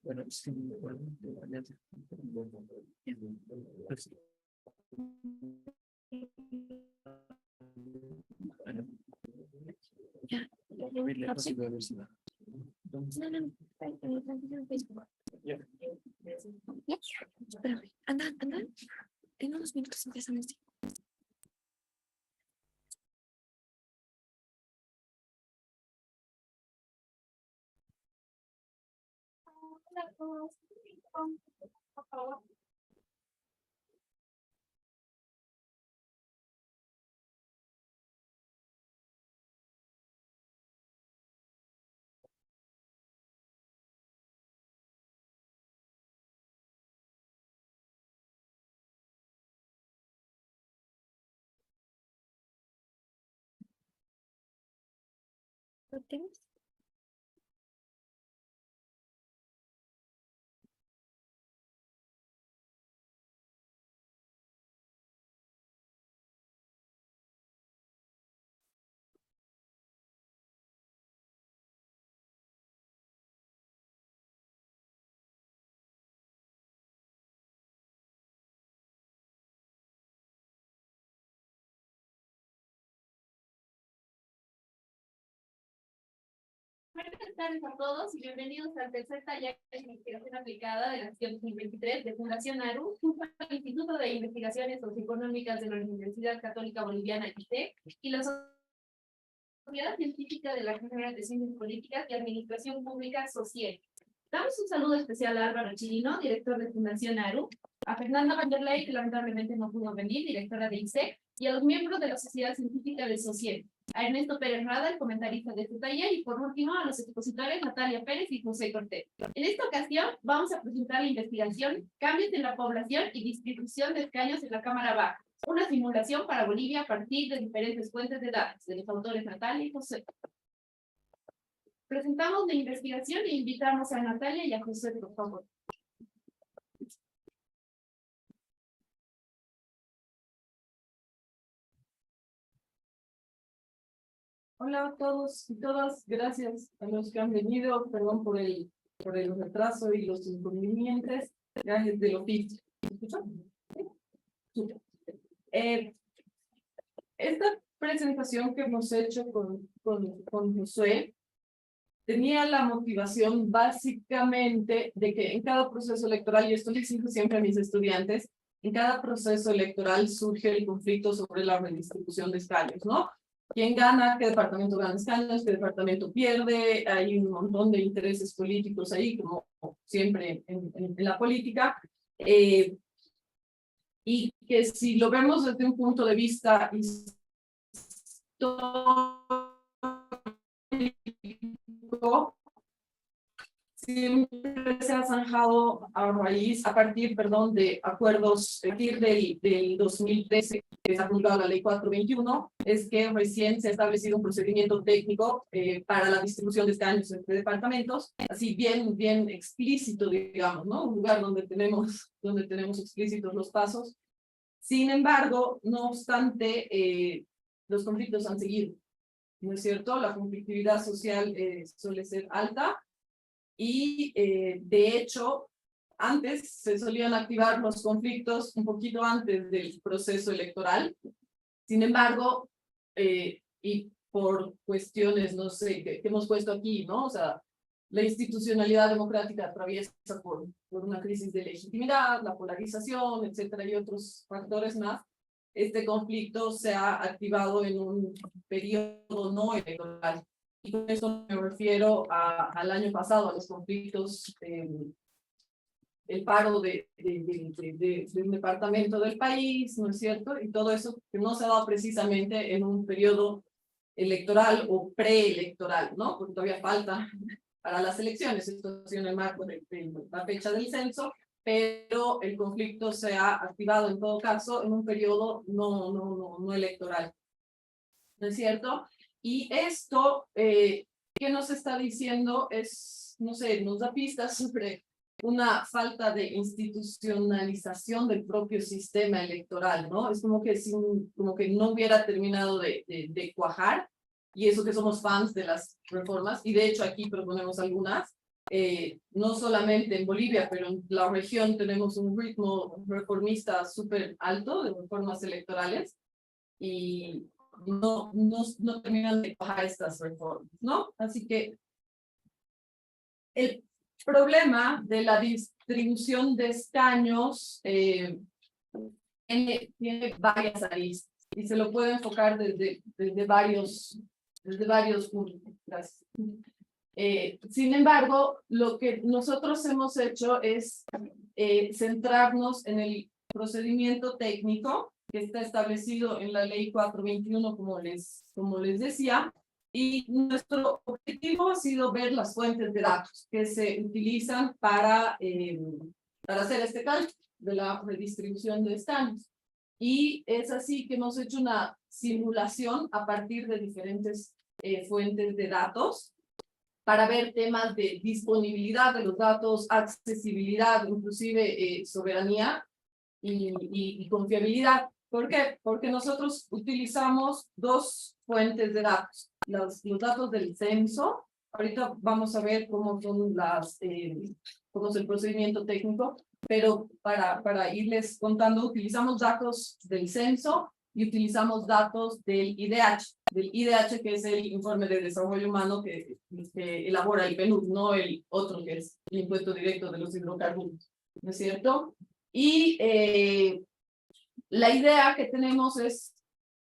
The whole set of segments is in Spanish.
Bueno, es que no me acuerdo de la alianza. Pues, bueno, Ya. voy a ir lejos y voy a ver si va. No, no, en Facebook. Ya. Ya, espérame, anda. En unos minutos empezamos. ¿Lo tienes? Buenas tardes a todos y bienvenidos al tercer taller de investigación aplicada de la gestión 2023 de Fundación ARU, junto al Instituto de Investigaciones Socioeconómicas de la Universidad Católica Boliviana ICEC y la Sociedad Científica de la Carrera de Ciencias Políticas y Administración Pública Social. Damos un saludo especial a Álvaro Chirino, director de Fundación ARU, a Fernanda Vanderlei, que lamentablemente no pudo venir, directora de ICEC, y a los miembros de la Sociedad Científica del Social, a Ernesto Pérez Rada, el comentarista de este taller, y por último a los expositores Natalia Pérez y José Cortés. En esta ocasión vamos a presentar la investigación Cambios en la población y distribución de escaños en la Cámara Baja, una simulación para Bolivia a partir de diferentes fuentes de datos, de los autores Natalia y José. Presentamos la investigación e invitamos a Natalia y a José, por favor. Hola a todos y todas, gracias a los que han venido, perdón por el retraso y los inconvenientes, gracias del oficio. ¿Me escuchan? ¿Sí? Esta presentación que hemos hecho con Josué tenía la motivación básicamente de que en cada proceso electoral, y esto les digo siempre a mis estudiantes, en cada proceso electoral surge el conflicto sobre la redistribución de escaños, ¿no? ¿Quién gana? ¿Qué departamento gana escaños? ¿Qué departamento pierde? Hay un montón de intereses políticos ahí, como siempre en la política. Y que si lo vemos desde un punto de vista histórico, siempre se ha zanjado a raíz, a partir, perdón, de acuerdos, a partir del 2013, que se ha promulgado la ley 421, es que recién se ha establecido un procedimiento técnico para la distribución de escaños entre departamentos, así bien explícito, digamos, ¿no? Un lugar donde tenemos explícitos los pasos. Sin embargo, no obstante, los conflictos han seguido, ¿no es cierto? La conflictividad social suele ser alta, y de hecho, antes se solían activar los conflictos un poquito antes del proceso electoral. Sin embargo, y por cuestiones, no sé, que hemos puesto aquí, ¿no? O sea, la institucionalidad democrática atraviesa por una crisis de legitimidad, la polarización, etcétera, y otros factores más. Este conflicto se ha activado en un periodo no electoral. Y con eso me refiero al año pasado, a los conflictos, el paro de un departamento del país, ¿no es cierto? Y todo eso que no se ha dado precisamente en un periodo electoral o preelectoral, ¿no? Porque todavía falta para las elecciones, esto ha sido en el marco de la fecha del censo, pero el conflicto se ha activado en todo caso en un periodo no electoral, ¿no es cierto? Y esto que nos está diciendo es, no sé, nos da pistas sobre una falta de institucionalización del propio sistema electoral, ¿no? Es como que no hubiera terminado de cuajar. y eso que somos fans de las reformas, y de hecho aquí proponemos algunas, no solamente en Bolivia, pero en la región tenemos un ritmo reformista súper alto de reformas electorales, y no terminan de bajar estas reformas, ¿no? Así que el problema de la distribución de escaños tiene varias aristas y se lo puede enfocar desde varios puntos. Gracias. Sin embargo, lo que nosotros hemos hecho es centrarnos en el procedimiento técnico que está establecido en la ley 421, como les decía, y nuestro objetivo ha sido ver las fuentes de datos que se utilizan para hacer este cálculo de la redistribución de escaños. Y es así que hemos hecho una simulación a partir de diferentes fuentes de datos para ver temas de disponibilidad de los datos, accesibilidad, inclusive soberanía y confiabilidad. ¿Por qué? Porque nosotros utilizamos dos fuentes de datos. Los datos del censo. Ahorita vamos a ver cómo son cómo es el procedimiento técnico, pero para irles contando, utilizamos datos del censo y utilizamos datos del IDH, que es el Informe de Desarrollo Humano que elabora el PNUD, no el otro que es el impuesto directo de los hidrocarburos, ¿no es cierto? Y la idea que tenemos es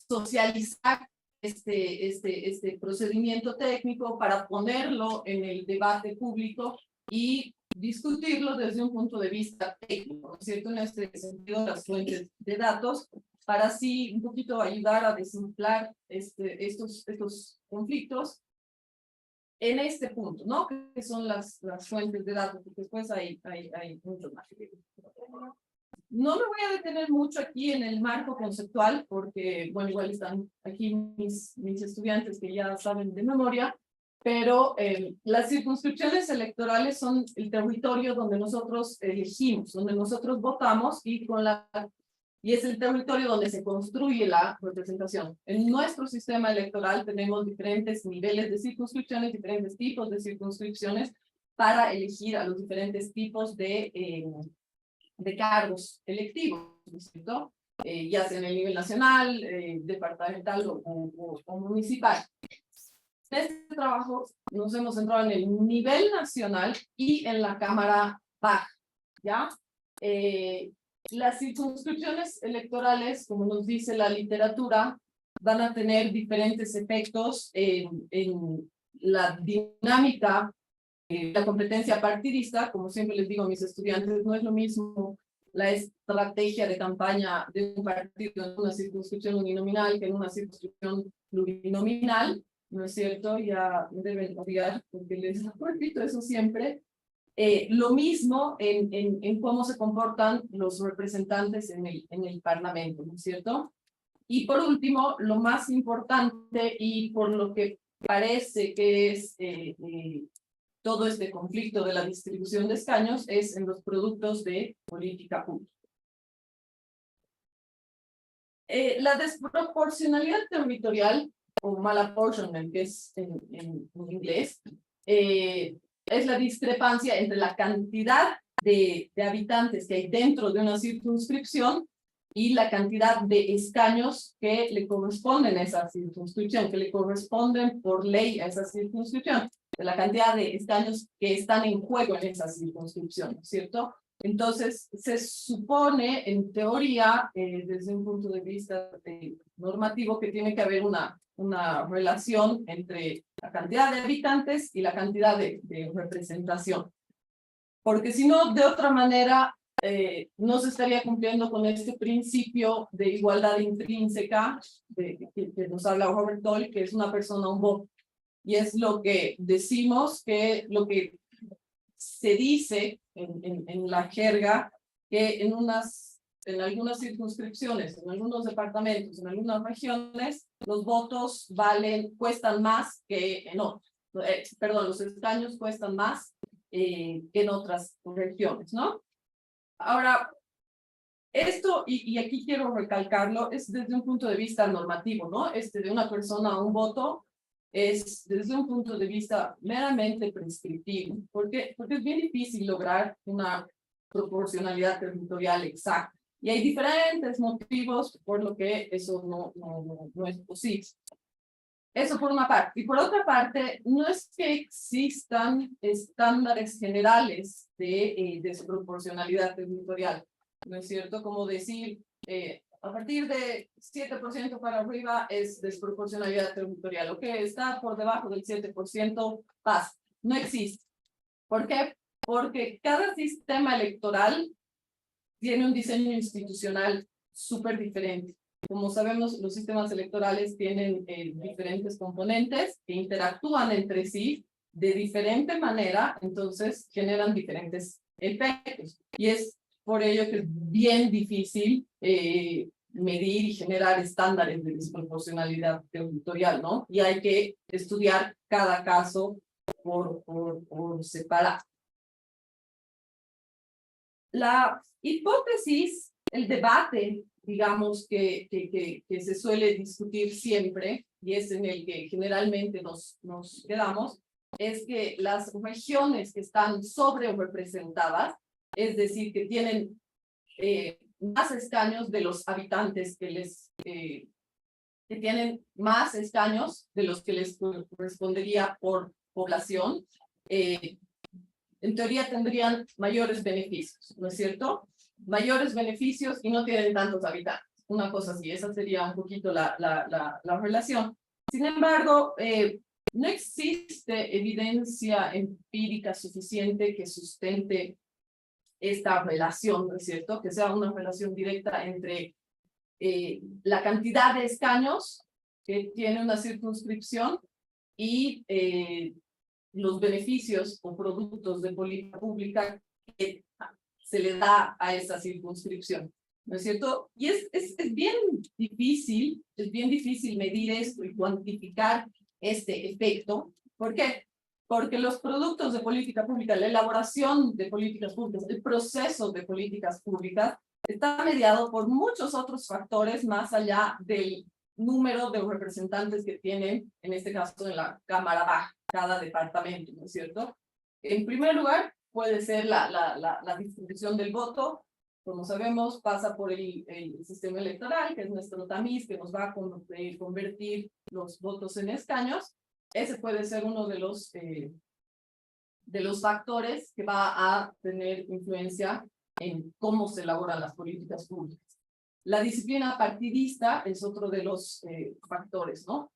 socializar este procedimiento técnico para ponerlo en el debate público y discutirlo desde un punto de vista técnico, ¿no es cierto? En este sentido, las fuentes de datos, para así un poquito ayudar a desinflar estos conflictos en este punto, ¿no? Que son las fuentes de datos, porque después hay mucho más. No me voy a detener mucho aquí en el marco conceptual, porque, bueno, igual están aquí mis estudiantes que ya saben de memoria, pero las circunscripciones electorales son el territorio donde nosotros elegimos, donde nosotros votamos y es el territorio donde se construye la representación. En nuestro sistema electoral tenemos diferentes niveles de circunscripciones, diferentes tipos de circunscripciones para elegir a los diferentes tipos de cargos electivos, ¿no es cierto? Ya sea en el nivel nacional, departamental o municipal. En este trabajo nos hemos centrado en el nivel nacional y en la Cámara Baja, ¿ya? Las circunscripciones electorales, como nos dice la literatura, van a tener diferentes efectos en la dinámica, la competencia partidista. Como siempre les digo a mis estudiantes, no es lo mismo la estrategia de campaña de un partido en una circunscripción uninominal que en una circunscripción plurinominal, ¿no es cierto? Ya deben odiar, porque les repito eso siempre. Lo mismo en cómo se comportan los representantes en el Parlamento, ¿no es cierto? Y por último, lo más importante y por lo que parece que es todo este conflicto de la distribución de escaños es en los productos de política pública. La desproporcionalidad territorial, o malapportionment, que es en inglés, es la discrepancia entre la cantidad de habitantes que hay dentro de una circunscripción y la cantidad de escaños que le corresponden a esa circunscripción, que le corresponden por ley a esa circunscripción, de la cantidad de escaños que están en juego en esa circunscripción, ¿cierto? Entonces, se supone, en teoría, desde un punto de vista normativo, que tiene que haber una relación entre la cantidad de habitantes y la cantidad de representación. Porque si no, de otra manera, no se estaría cumpliendo con este principio de igualdad intrínseca que nos habla Robert Dahl, que es una persona, un voto. Y es lo que decimos, que lo que se dice en la jerga, que en algunas circunscripciones, en algunos departamentos, en algunas regiones, los votos cuestan más que en otros. Perdón, los escaños cuestan más que en otras regiones, ¿no? Ahora, esto, y aquí quiero recalcarlo, es desde un punto de vista normativo, ¿no? De una persona a un voto, es desde un punto de vista meramente prescriptivo. ¿Por qué? Porque es bien difícil lograr una proporcionalidad territorial exacta. Y hay diferentes motivos por lo que eso no es posible. Eso por una parte. Y por otra parte, no es que existan estándares generales de desproporcionalidad territorial. ¿No es cierto? Como decir, a partir de 7% para arriba es desproporcionalidad territorial. Lo que está por debajo del 7% pasa. No existe. ¿Por qué? Porque cada sistema electoral tiene un diseño institucional súper diferente. Como sabemos, los sistemas electorales tienen diferentes componentes que interactúan entre sí de diferente manera, entonces generan diferentes efectos. Y es por ello que es bien difícil medir y generar estándares de desproporcionalidad territorial, ¿no? Y hay que estudiar cada caso por separado. La hipótesis, el debate, digamos, que se suele discutir siempre, y es en el que generalmente nos quedamos, es que las regiones que están sobre o representadas, es decir, que tienen más escaños de los habitantes que tienen más escaños de los que les correspondería por población, en teoría tendrían mayores beneficios, ¿no es cierto? Mayores beneficios y no tienen tantos habitantes. Una cosa así, esa sería un poquito la relación. Sin embargo, no existe evidencia empírica suficiente que sustente esta relación, ¿no es cierto? Que sea una relación directa entre la cantidad de escaños que tiene una circunscripción y los beneficios o productos de política pública que se le da a esa circunscripción, ¿no es cierto? Y es bien difícil medir esto y cuantificar este efecto. ¿Por qué? Porque los productos de política pública, la elaboración de políticas públicas, el proceso de políticas públicas, está mediado por muchos otros factores más allá del número de representantes que tienen, en este caso en la Cámara Baja, cada departamento, ¿no es cierto? En primer lugar, puede ser la distribución del voto. Como sabemos, pasa por el sistema electoral, que es nuestro tamiz, que nos va a convertir los votos en escaños. Ese puede ser uno de los factores que va a tener influencia en cómo se elaboran las políticas públicas. La disciplina partidista es otro de los factores, ¿no?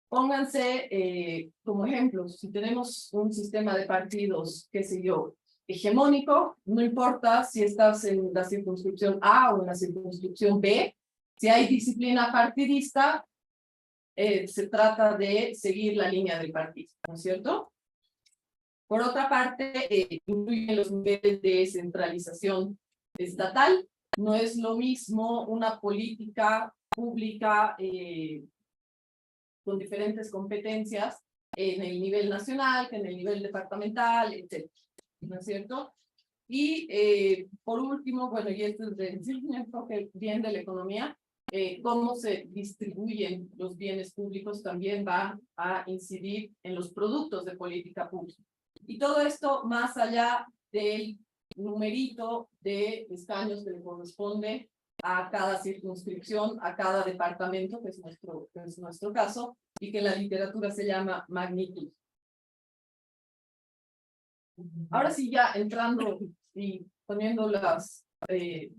Pónganse como ejemplos, si tenemos un sistema de partidos, qué sé yo, hegemónico, no importa si estás en la circunscripción A o en la circunscripción B, si hay disciplina partidista, se trata de seguir la línea del partido, ¿no es cierto? Por otra parte, incluyen los niveles de centralización estatal. No es lo mismo una política pública con diferentes competencias en el nivel nacional que en el nivel departamental, etc. ¿No es cierto? Y por último, bueno, y esto es un enfoque bien de la economía, cómo se distribuyen los bienes públicos también va a incidir en los productos de política pública. Y todo esto más allá del numerito de escaños que le corresponde a cada circunscripción, a cada departamento, que es nuestro caso, y que en la literatura se llama magnitud. Ahora sí, ya entrando y poniendo las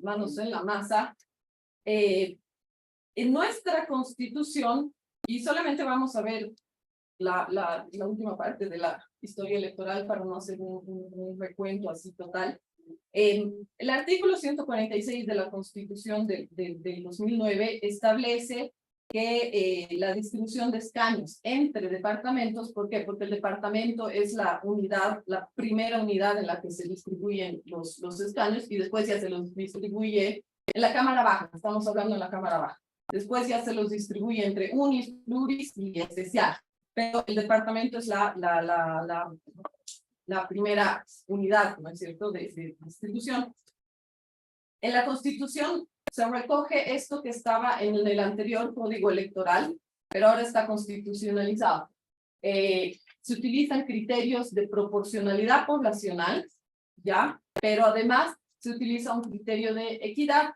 manos en la masa, en nuestra Constitución, y solamente vamos a ver la última parte de la historia electoral para no hacer un recuento así total. El artículo 146 de la Constitución del 2009 establece que la distribución de escaños entre departamentos, ¿por qué? Porque el departamento es la primera unidad en la que se distribuyen los escaños y después ya se los distribuye en la Cámara Baja, estamos hablando en la Cámara Baja. Después ya se los distribuye entre unis, pluris y especial. Pero el departamento es la primera unidad, ¿no es cierto?, de distribución. En la Constitución se recoge esto que estaba en el anterior Código Electoral, pero ahora está constitucionalizado. Se utilizan criterios de proporcionalidad poblacional, ¿ya? Pero además se utiliza un criterio de equidad.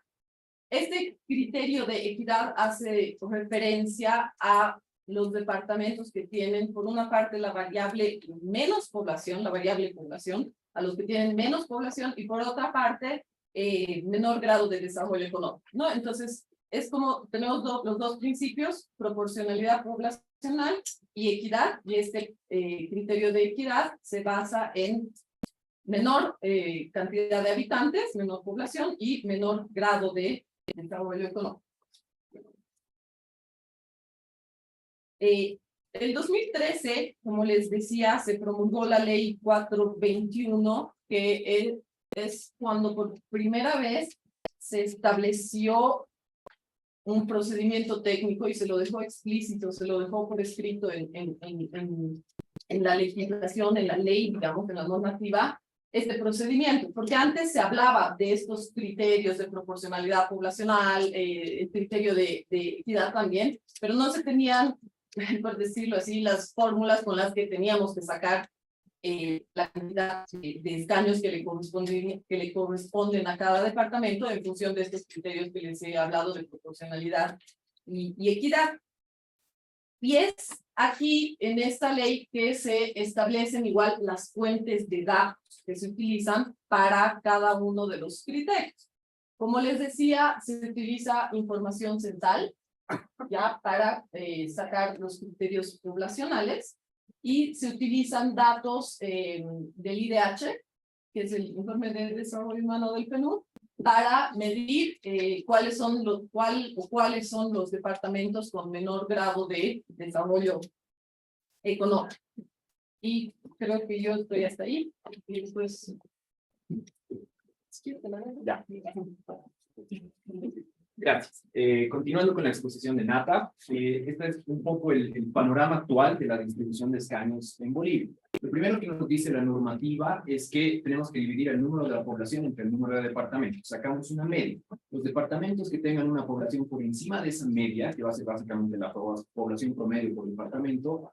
Este criterio de equidad hace referencia a los departamentos que tienen, por una parte, la variable menos población, la variable población, a los que tienen menos población, y por otra parte, menor grado de desarrollo económico, ¿no? Entonces, es como tenemos los dos principios, proporcionalidad poblacional y equidad, y este criterio de equidad se basa en menor cantidad de habitantes, menor población y menor grado de desarrollo económico. El 2013, como les decía, se promulgó la ley 421, que es cuando por primera vez se estableció un procedimiento técnico y se lo dejó explícito, se lo dejó por escrito en la legislación, en la ley, digamos, en la normativa, este procedimiento, porque antes se hablaba de estos criterios de proporcionalidad poblacional, el criterio de equidad también, pero no se tenían, por decirlo así, las fórmulas con las que teníamos que sacar la cantidad de escaños que le corresponden a cada departamento en función de estos criterios que les he hablado de proporcionalidad y equidad. Y es aquí en esta ley que se establecen igual las fuentes de datos que se utilizan para cada uno de los criterios. Como les decía, se utiliza información central ya para sacar los criterios poblacionales, y se utilizan datos del IDH, que es el Informe de Desarrollo Humano del PNUD, para medir cuáles son los departamentos con menor grado de desarrollo económico. Y creo que yo estoy hasta ahí. Y después... Ya. Gracias. Continuando con la exposición de Nata, este es un poco el panorama actual de la distribución de escaños en Bolivia. Lo primero que nos dice la normativa es que tenemos que dividir el número de la población entre el número de departamentos. Sacamos una media. Los departamentos que tengan una población por encima de esa media, que va a ser básicamente la población promedio por departamento,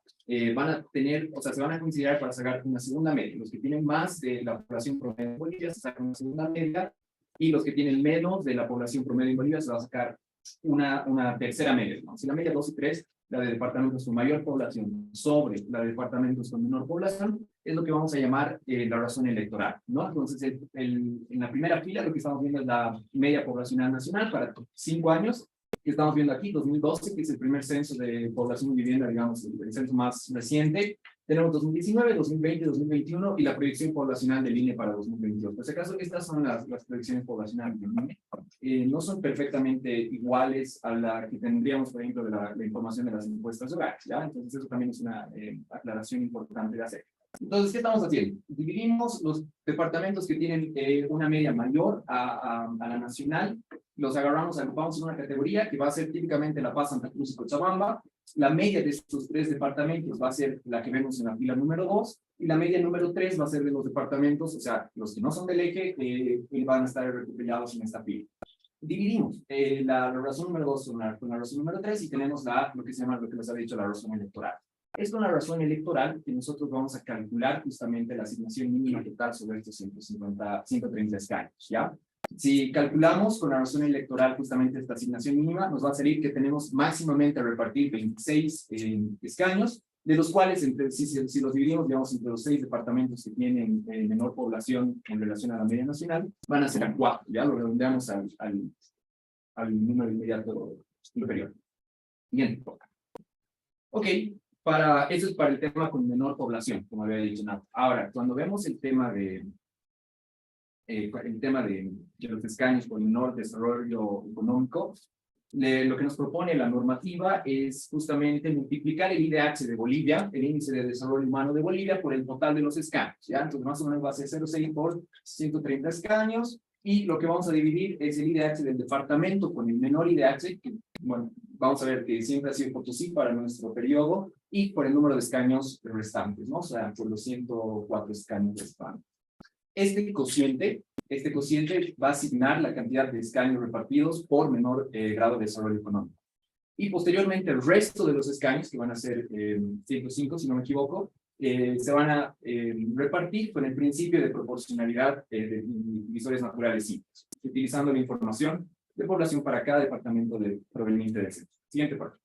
van a tener, o sea, se van a considerar para sacar una segunda media. Los que tienen más de la población promedio en Bolivia se sacan una segunda media, y los que tienen menos de la población promedio en Bolivia se va a sacar una tercera media, ¿no? Si la media 2 y 3, la de departamentos con mayor población sobre la de departamentos con menor población, es lo que vamos a llamar la razón electoral, ¿no? Entonces, en la primera fila lo que estamos viendo es la media poblacional nacional para 5 años, que estamos viendo aquí, 2012, que es el primer censo de población y vivienda, digamos, el censo más reciente. Tenemos 2019, 2020, 2021 y la proyección poblacional del INE para 2022. Por si acaso, estas son las proyecciones poblacionales del INE. No son perfectamente iguales a la que tendríamos, por ejemplo, de la información de las encuestas hogares, ¿ya? Entonces, eso también es una aclaración importante de hacer. Entonces, ¿qué estamos haciendo? Dividimos los departamentos que tienen una media mayor a la nacional, los agarramos, agrupamos en una categoría que va a ser típicamente La Paz, Santa Cruz y Cochabamba. La media de estos 3 departamentos va a ser la que vemos en la fila número 2, y la media número 3 va a ser de los departamentos, o sea, los que no son del eje, van a estar recopilados en esta fila. Dividimos la razón número 2 con la razón número 3 y tenemos lo que se llama, lo que les había dicho, la razón electoral. Es con la razón electoral que nosotros vamos a calcular justamente la asignación mínima total sobre estos 130 escaños, ¿ya? Si calculamos con la razón electoral justamente esta asignación mínima, nos va a salir que tenemos máximamente a repartir 26 escaños, de los cuales, si los dividimos, digamos, entre los 6 departamentos que tienen menor población en relación a la media nacional, van a ser a 4, ya lo redondeamos al número inmediato inferior. Bien. Ok. Eso es para el tema con menor población, como había dicho Nat. Ahora, cuando vemos el tema de los escaños con menor desarrollo económico, lo que nos propone la normativa es justamente multiplicar el IDH de Bolivia, el Índice de Desarrollo Humano de Bolivia, por el total de los escaños, ¿ya? Entonces, más o menos va a ser 0,6 por 130 escaños, y lo que vamos a dividir es el IDH del departamento con el menor IDH, que, bueno, vamos a ver que siempre ha sido Potosí para nuestro periodo, y por el número de escaños restantes, ¿no? O sea, por los 104 escaños restantes. Este cociente va a asignar la cantidad de escaños repartidos por menor grado de desarrollo económico. Y posteriormente el resto de los escaños, que van a ser 105, si no me equivoco, se van a repartir con el principio de proporcionalidad de divisores naturales simples, utilizando la información de población para cada departamento proveniente del centro. Siguiente parte.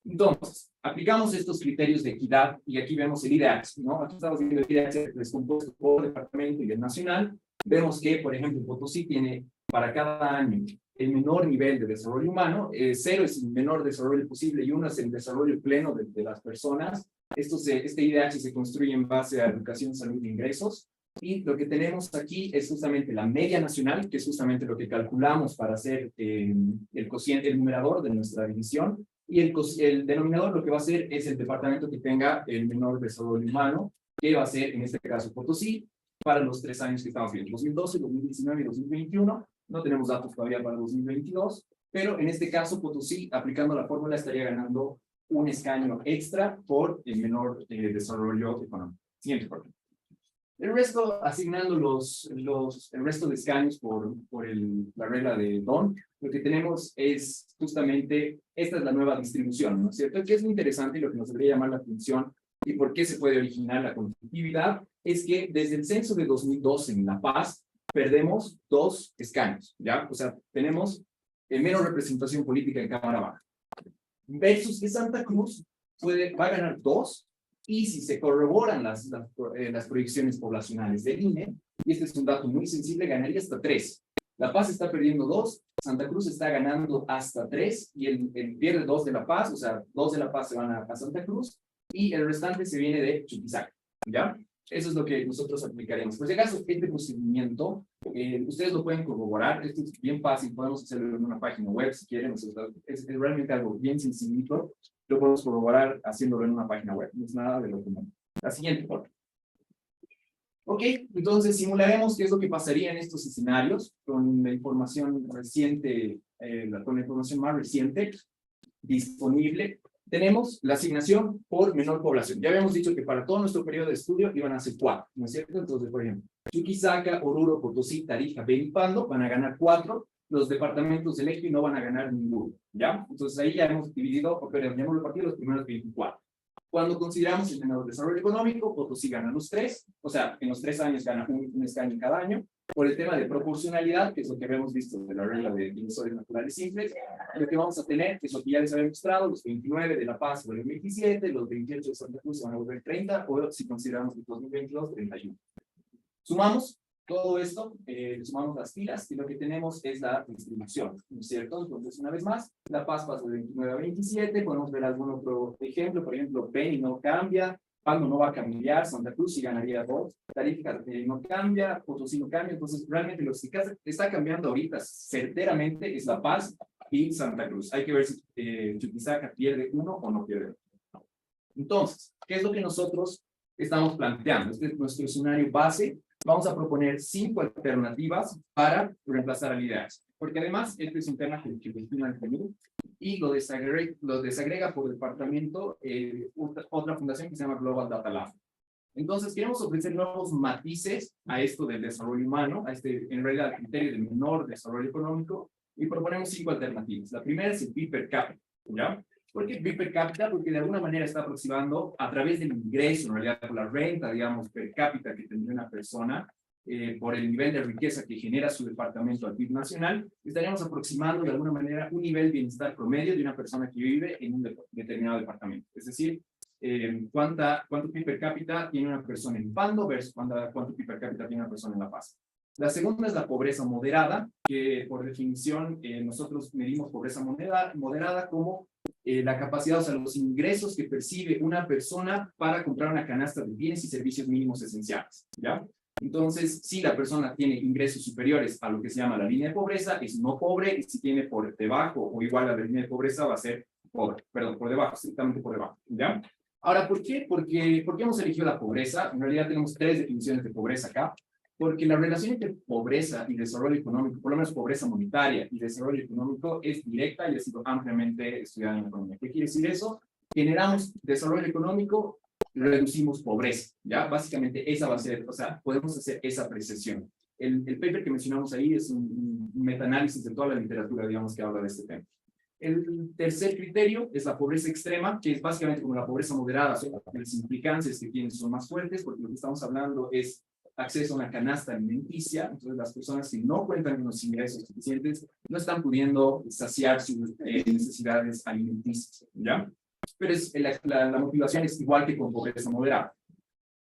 Entonces, aplicamos estos criterios de equidad y aquí vemos el IDH, ¿no? Aquí estamos viendo el IDH descompuesto por departamento y el nacional. Vemos que, por ejemplo, Potosí tiene para cada año el menor nivel de desarrollo humano, 0 es el menor desarrollo posible y 1 es el desarrollo pleno de las personas. Este IDH se construye en base a educación, salud e ingresos. Y lo que tenemos aquí es justamente la media nacional, que es justamente lo que calculamos para hacer el cociente, el numerador de nuestra división. Y el denominador lo que va a hacer es el departamento que tenga el menor desarrollo humano, que va a ser en este caso Potosí, para los 3 años que estamos viendo, 2012, 2019 y 2021. No tenemos datos todavía para 2022, pero en este caso Potosí, aplicando la fórmula, estaría ganando un escaño extra por el menor desarrollo económico. Siguiente parte. El resto, asignando el resto de escaños por la regla de Don, lo que tenemos es justamente, esta es la nueva distribución, ¿no es cierto? Que es muy interesante y lo que nos debería llamar la atención y por qué se puede originar la conflictividad, es que desde el censo de 2012 en La Paz, perdemos 2 escaños, ¿ya? O sea, tenemos menos representación política en Cámara Baja. Versus que Santa Cruz va a ganar 2, y si se corroboran las proyecciones poblacionales del INE, y este es un dato muy sensible, ganaría hasta 3. La Paz está perdiendo 2, Santa Cruz está ganando hasta 3, y el pierde 2 de La Paz, o sea, 2 de La Paz se van a Santa Cruz, y el restante se viene de Chuquisaca, ¿ya? Eso es lo que nosotros aplicaremos. Por si acaso, este procedimiento, ustedes lo pueden corroborar, esto es bien fácil, podemos hacerlo en una página web si quieren, es realmente algo bien sencillito, lo podemos corroborar haciéndolo en una página web, no es nada de lo común. La siguiente, por favor. Ok, entonces simularemos qué es lo que pasaría en estos escenarios con la información reciente, con la información más reciente disponible. Tenemos la asignación por menor población. Ya habíamos dicho que para todo nuestro periodo de estudio iban a ser 4, ¿no es cierto? Entonces, por ejemplo, Chuquisaca, Oruro, Potosí, Tarija, Belipando van a ganar 4, los departamentos del Eje no van a ganar ninguno, ¿ya? Entonces ahí ya hemos dividido, pero ya hemos repartido los primeros 24. Cuando consideramos el menor desarrollo económico, Potosí gana los 3, o sea, en los 3 años gana un escaño cada año. Por el tema de proporcionalidad, que es lo que habíamos visto de la regla de divisores naturales simples, lo que vamos a tener es lo que ya les había mostrado, los 29 de La Paz vuelven 27, los 28 de Santa Cruz van a volver 30, o si consideramos el 2022, 31. Sumamos todo esto, sumamos las filas, y lo que tenemos es la distribución, ¿no es cierto? Entonces, una vez más, La Paz pasa de 29 a 27, podemos ver algún otro ejemplo, por ejemplo, Beni no cambia, Pando no va a cambiar, Santa Cruz sí ganaría 2, Tarija no cambia, Potosí no cambia, entonces realmente lo que está cambiando ahorita certeramente es La Paz y Santa Cruz. Hay que ver si Chuquisaca pierde 1 o no pierde 1. Entonces, ¿qué es lo que nosotros estamos planteando? Este es nuestro escenario base. Vamos a proponer 5 alternativas para reemplazar al IDH, porque además este es un tema que destina el común y lo desagrega por departamento otra fundación que se llama Global Data Lab. Entonces queremos ofrecer nuevos matices a esto del desarrollo humano, a en realidad el criterio del menor desarrollo económico, y proponemos 5 alternativas. La primera es el PIB per cápita, ¿ya? ¿Por qué PIB per cápita? Porque de alguna manera está aproximando a través del ingreso, en realidad por la renta, digamos, per cápita que tendría una persona, por el nivel de riqueza que genera su departamento al PIB nacional, estaríamos aproximando de alguna manera un nivel de bienestar promedio de una persona que vive en un determinado departamento. Es decir, cuánto PIB per cápita tiene una persona en Pando versus cuánto PIB per cápita tiene una persona en La Paz. La segunda es la pobreza moderada, que por definición nosotros medimos pobreza moderada como la capacidad, o sea, los ingresos que percibe una persona para comprar una canasta de bienes y servicios mínimos esenciales, ¿ya? Entonces, si la persona tiene ingresos superiores a lo que se llama la línea de pobreza, es no pobre, y si tiene por debajo o igual a la línea de pobreza, va a ser pobre, perdón, por debajo, estrictamente por debajo, ¿ya? Ahora, ¿por qué? ¿Por qué hemos elegido la pobreza? En realidad tenemos 3 definiciones de pobreza acá, porque la relación entre pobreza y desarrollo económico, por lo menos pobreza monetaria y desarrollo económico, es directa y ha sido ampliamente estudiada en la economía. ¿Qué quiere decir eso? Generamos desarrollo económico, reducimos pobreza, ¿ya? Básicamente esa va a ser, o sea, podemos hacer esa apreciación. El paper que mencionamos ahí es un metaanálisis de toda la literatura, digamos, que habla de este tema. El tercer criterio es la pobreza extrema, que es básicamente como la pobreza moderada, son las implicancias que tienen son más fuertes, porque lo que estamos hablando es acceso a una canasta alimenticia, entonces las personas que no cuentan con los ingresos suficientes no están pudiendo saciar sus necesidades alimenticias, ¿ya? Pero la motivación es igual que con pobreza moderada.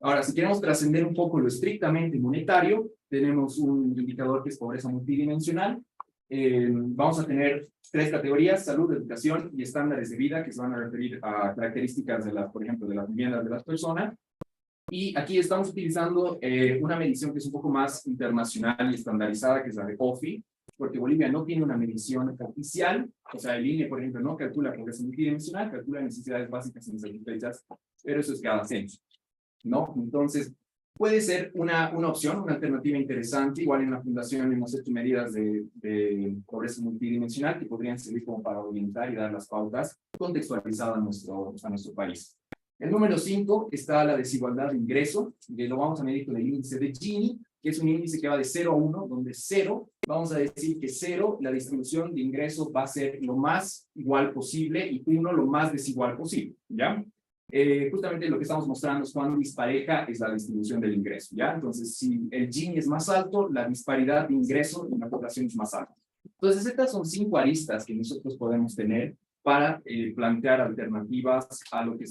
Ahora, si queremos trascender un poco lo estrictamente monetario, tenemos un indicador que es pobreza multidimensional. Vamos a tener tres categorías: salud, educación y estándares de vida, que se van a referir a características de las, por ejemplo, de las viviendas de las personas. Y aquí estamos utilizando una medición que es un poco más internacional y estandarizada, que es la de OFI, porque Bolivia no tiene una medición oficial. O sea, el INE, por ejemplo, no calcula pobreza multidimensional, calcula necesidades básicas y insatisfechas, pero eso es cada censo, ¿no? Entonces, puede ser una opción, una alternativa interesante. Igual en la fundación hemos hecho medidas de pobreza multidimensional que podrían servir como para orientar y dar las pautas contextualizadas a nuestro país. El número 5 está la desigualdad de ingreso, que lo vamos a medir con el índice de Gini, que es un índice que va de 0 a 1, donde 0, vamos a decir que 0, la distribución de ingresos va a ser lo más igual posible y 1 lo más desigual posible, ¿ya? Justamente lo que estamos mostrando es cuán dispareja es la distribución del ingreso, ¿ya? Entonces, si el Gini es más alto, la disparidad de ingreso en la población es más alta. Entonces, estas son 5 aristas que nosotros podemos tener para plantear alternativas a lo que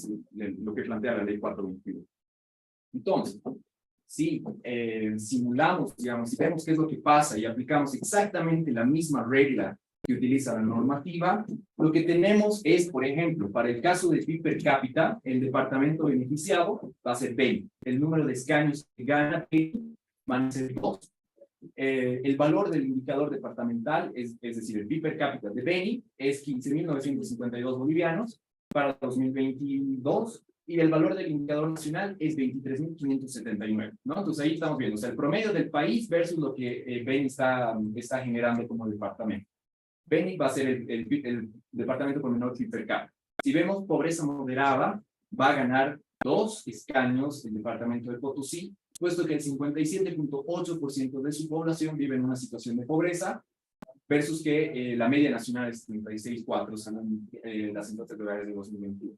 plantea la ley 421. Entonces, si simulamos, digamos, si vemos qué es lo que pasa y aplicamos exactamente la misma regla que utiliza la normativa, lo que tenemos es, por ejemplo, para el caso de PIB per cápita, el departamento beneficiado va a ser 20. El número de escaños que gana van a ser 2. El valor del indicador departamental, es decir, el PIB per cápita de Beni, es 15.952 bolivianos para 2022, y el valor del indicador nacional es 23.579, ¿no? Entonces ahí estamos viendo, o sea, el promedio del país versus lo que Beni está generando como departamento. Beni va a ser el departamento con menor PIB per cápita. Si vemos pobreza moderada, va a ganar 2 escaños el departamento de Potosí, puesto que el 57.8% de su población vive en una situación de pobreza, versus que la media nacional es 36.4, según las encuestas globales de 2021.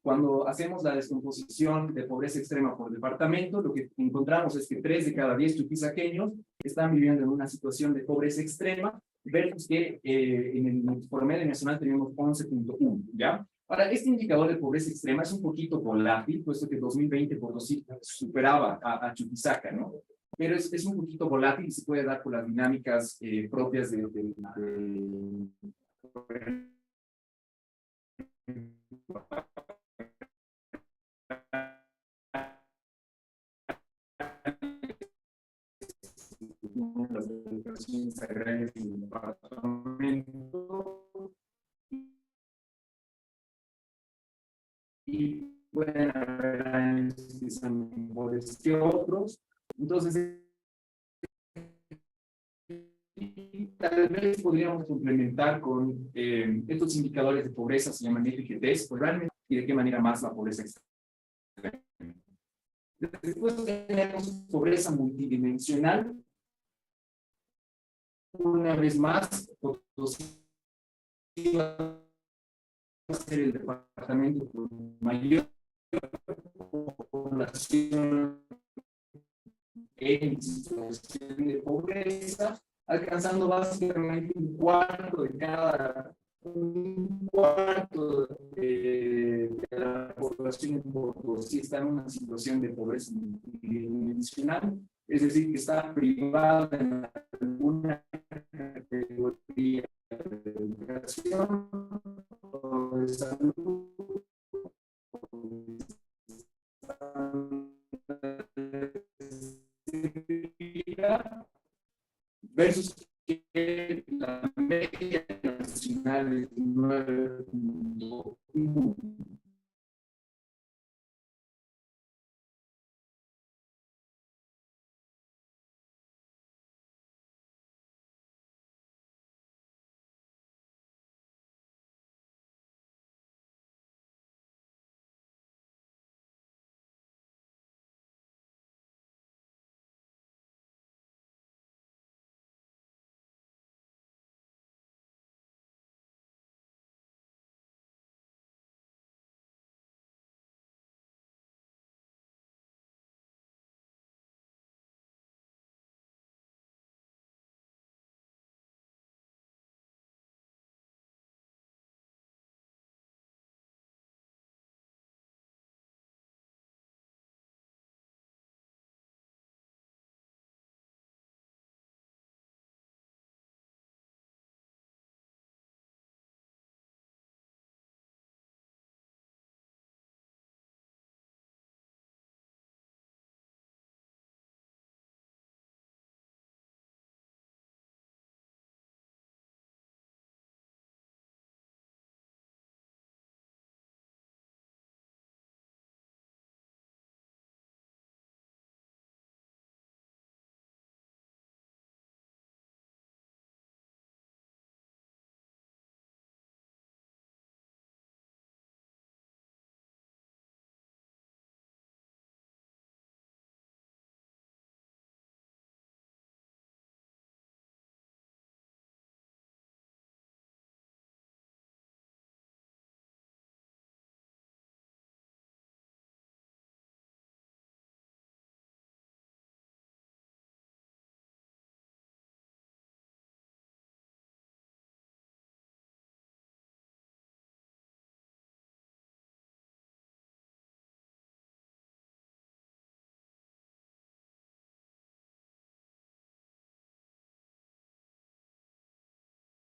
Cuando hacemos la descomposición de pobreza extrema por departamento, lo que encontramos es que 3 de cada 10 chuquisaqueños están viviendo en una situación de pobreza extrema, versus que en el promedio nacional tenemos 11.1, ¿ya? Ahora, este indicador de pobreza extrema es un poquito volátil, puesto que 2020 Potosí superaba a Chuquisaca, ¿no? Pero es un poquito volátil y se puede dar por las dinámicas propias de las operaciones agrarias en el departamento y pueden haber años que sean mejores que otros. Entonces, tal vez podríamos complementar con estos indicadores de pobreza, se llaman FGTs, pues realmente, y de qué manera más la pobreza extrema. Después tenemos pobreza multidimensional. Una vez más, Potosí va a ser el departamento con mayor población en situación de pobreza, alcanzando básicamente un cuarto de la población en Potosí está en una situación de pobreza multidimensional, es decir, que está privada de alguna categoría de educación o de salud versus que la media nacional es 9.1.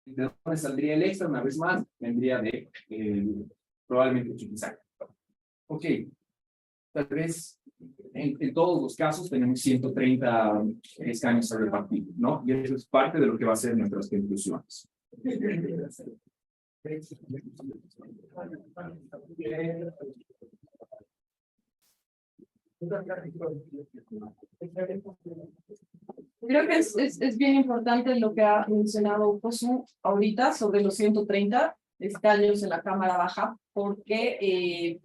¿De dónde saldría el extra? Una vez más, vendría de probablemente Chuquisaca. Ok, tal vez en todos los casos tenemos 130 escaños a repartir, ¿no? Y eso es parte de lo que va a ser nuestras conclusiones. Creo que es bien importante lo que ha mencionado Josu ahorita sobre los 130 escaños en la Cámara Baja, porque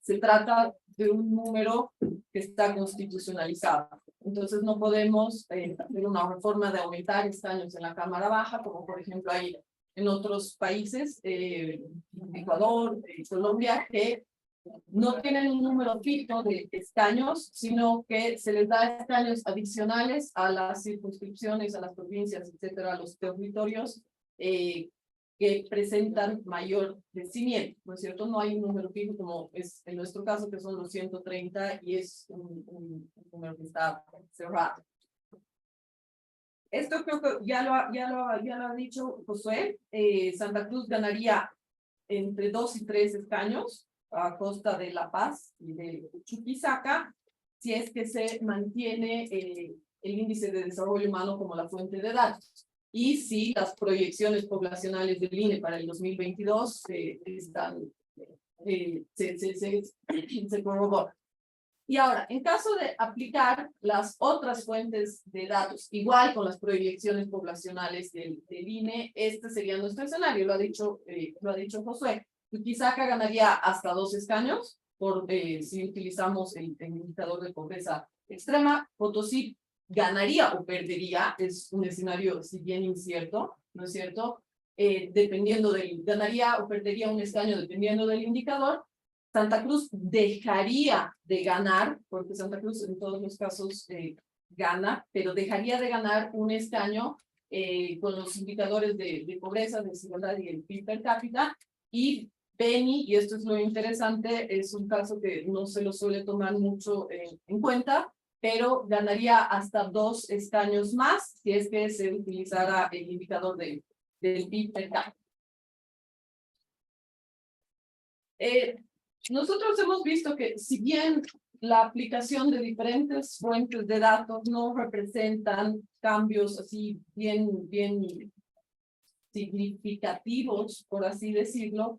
se trata de un número que está constitucionalizado. Entonces no podemos hacer una reforma de aumentar escaños en la Cámara Baja, como por ejemplo hay en otros países, Ecuador, Colombia, que no tienen un número fijo de escaños, sino que se les da escaños adicionales a las circunscripciones, a las provincias, etcétera, a los territorios que presentan mayor crecimiento, ¿no es cierto? No hay un número fijo como es en nuestro caso, que son los 130 y es un número que está cerrado. Esto creo que ya lo ha dicho Josué. Santa Cruz ganaría entre 2 y 3 escaños a costa de La Paz y de Chuquisaca, si es que se mantiene el índice de desarrollo humano como la fuente de datos. Y si las proyecciones poblacionales del INE para el 2022 se corroboran. Y ahora, en caso de aplicar las otras fuentes de datos, igual con las proyecciones poblacionales del INE, este sería nuestro escenario, lo ha dicho Josué. Chuquisaca ganaría hasta 2 escaños si utilizamos el indicador de pobreza extrema. Potosí ganaría o perdería, es un escenario si bien incierto, ¿no es cierto? Ganaría o perdería un escaño dependiendo del indicador. Santa Cruz dejaría de ganar, porque Santa Cruz en todos los casos gana, pero dejaría de ganar un escaño con los indicadores de pobreza, desigualdad y el PIB per cápita. Y Beni, y esto es lo interesante, es un caso que no se lo suele tomar mucho en cuenta, pero ganaría hasta 2 escaños más si es que se utilizara el indicador del PIB per cápita. Nosotros hemos visto que si bien la aplicación de diferentes fuentes de datos no representan cambios así bien significativos, por así decirlo,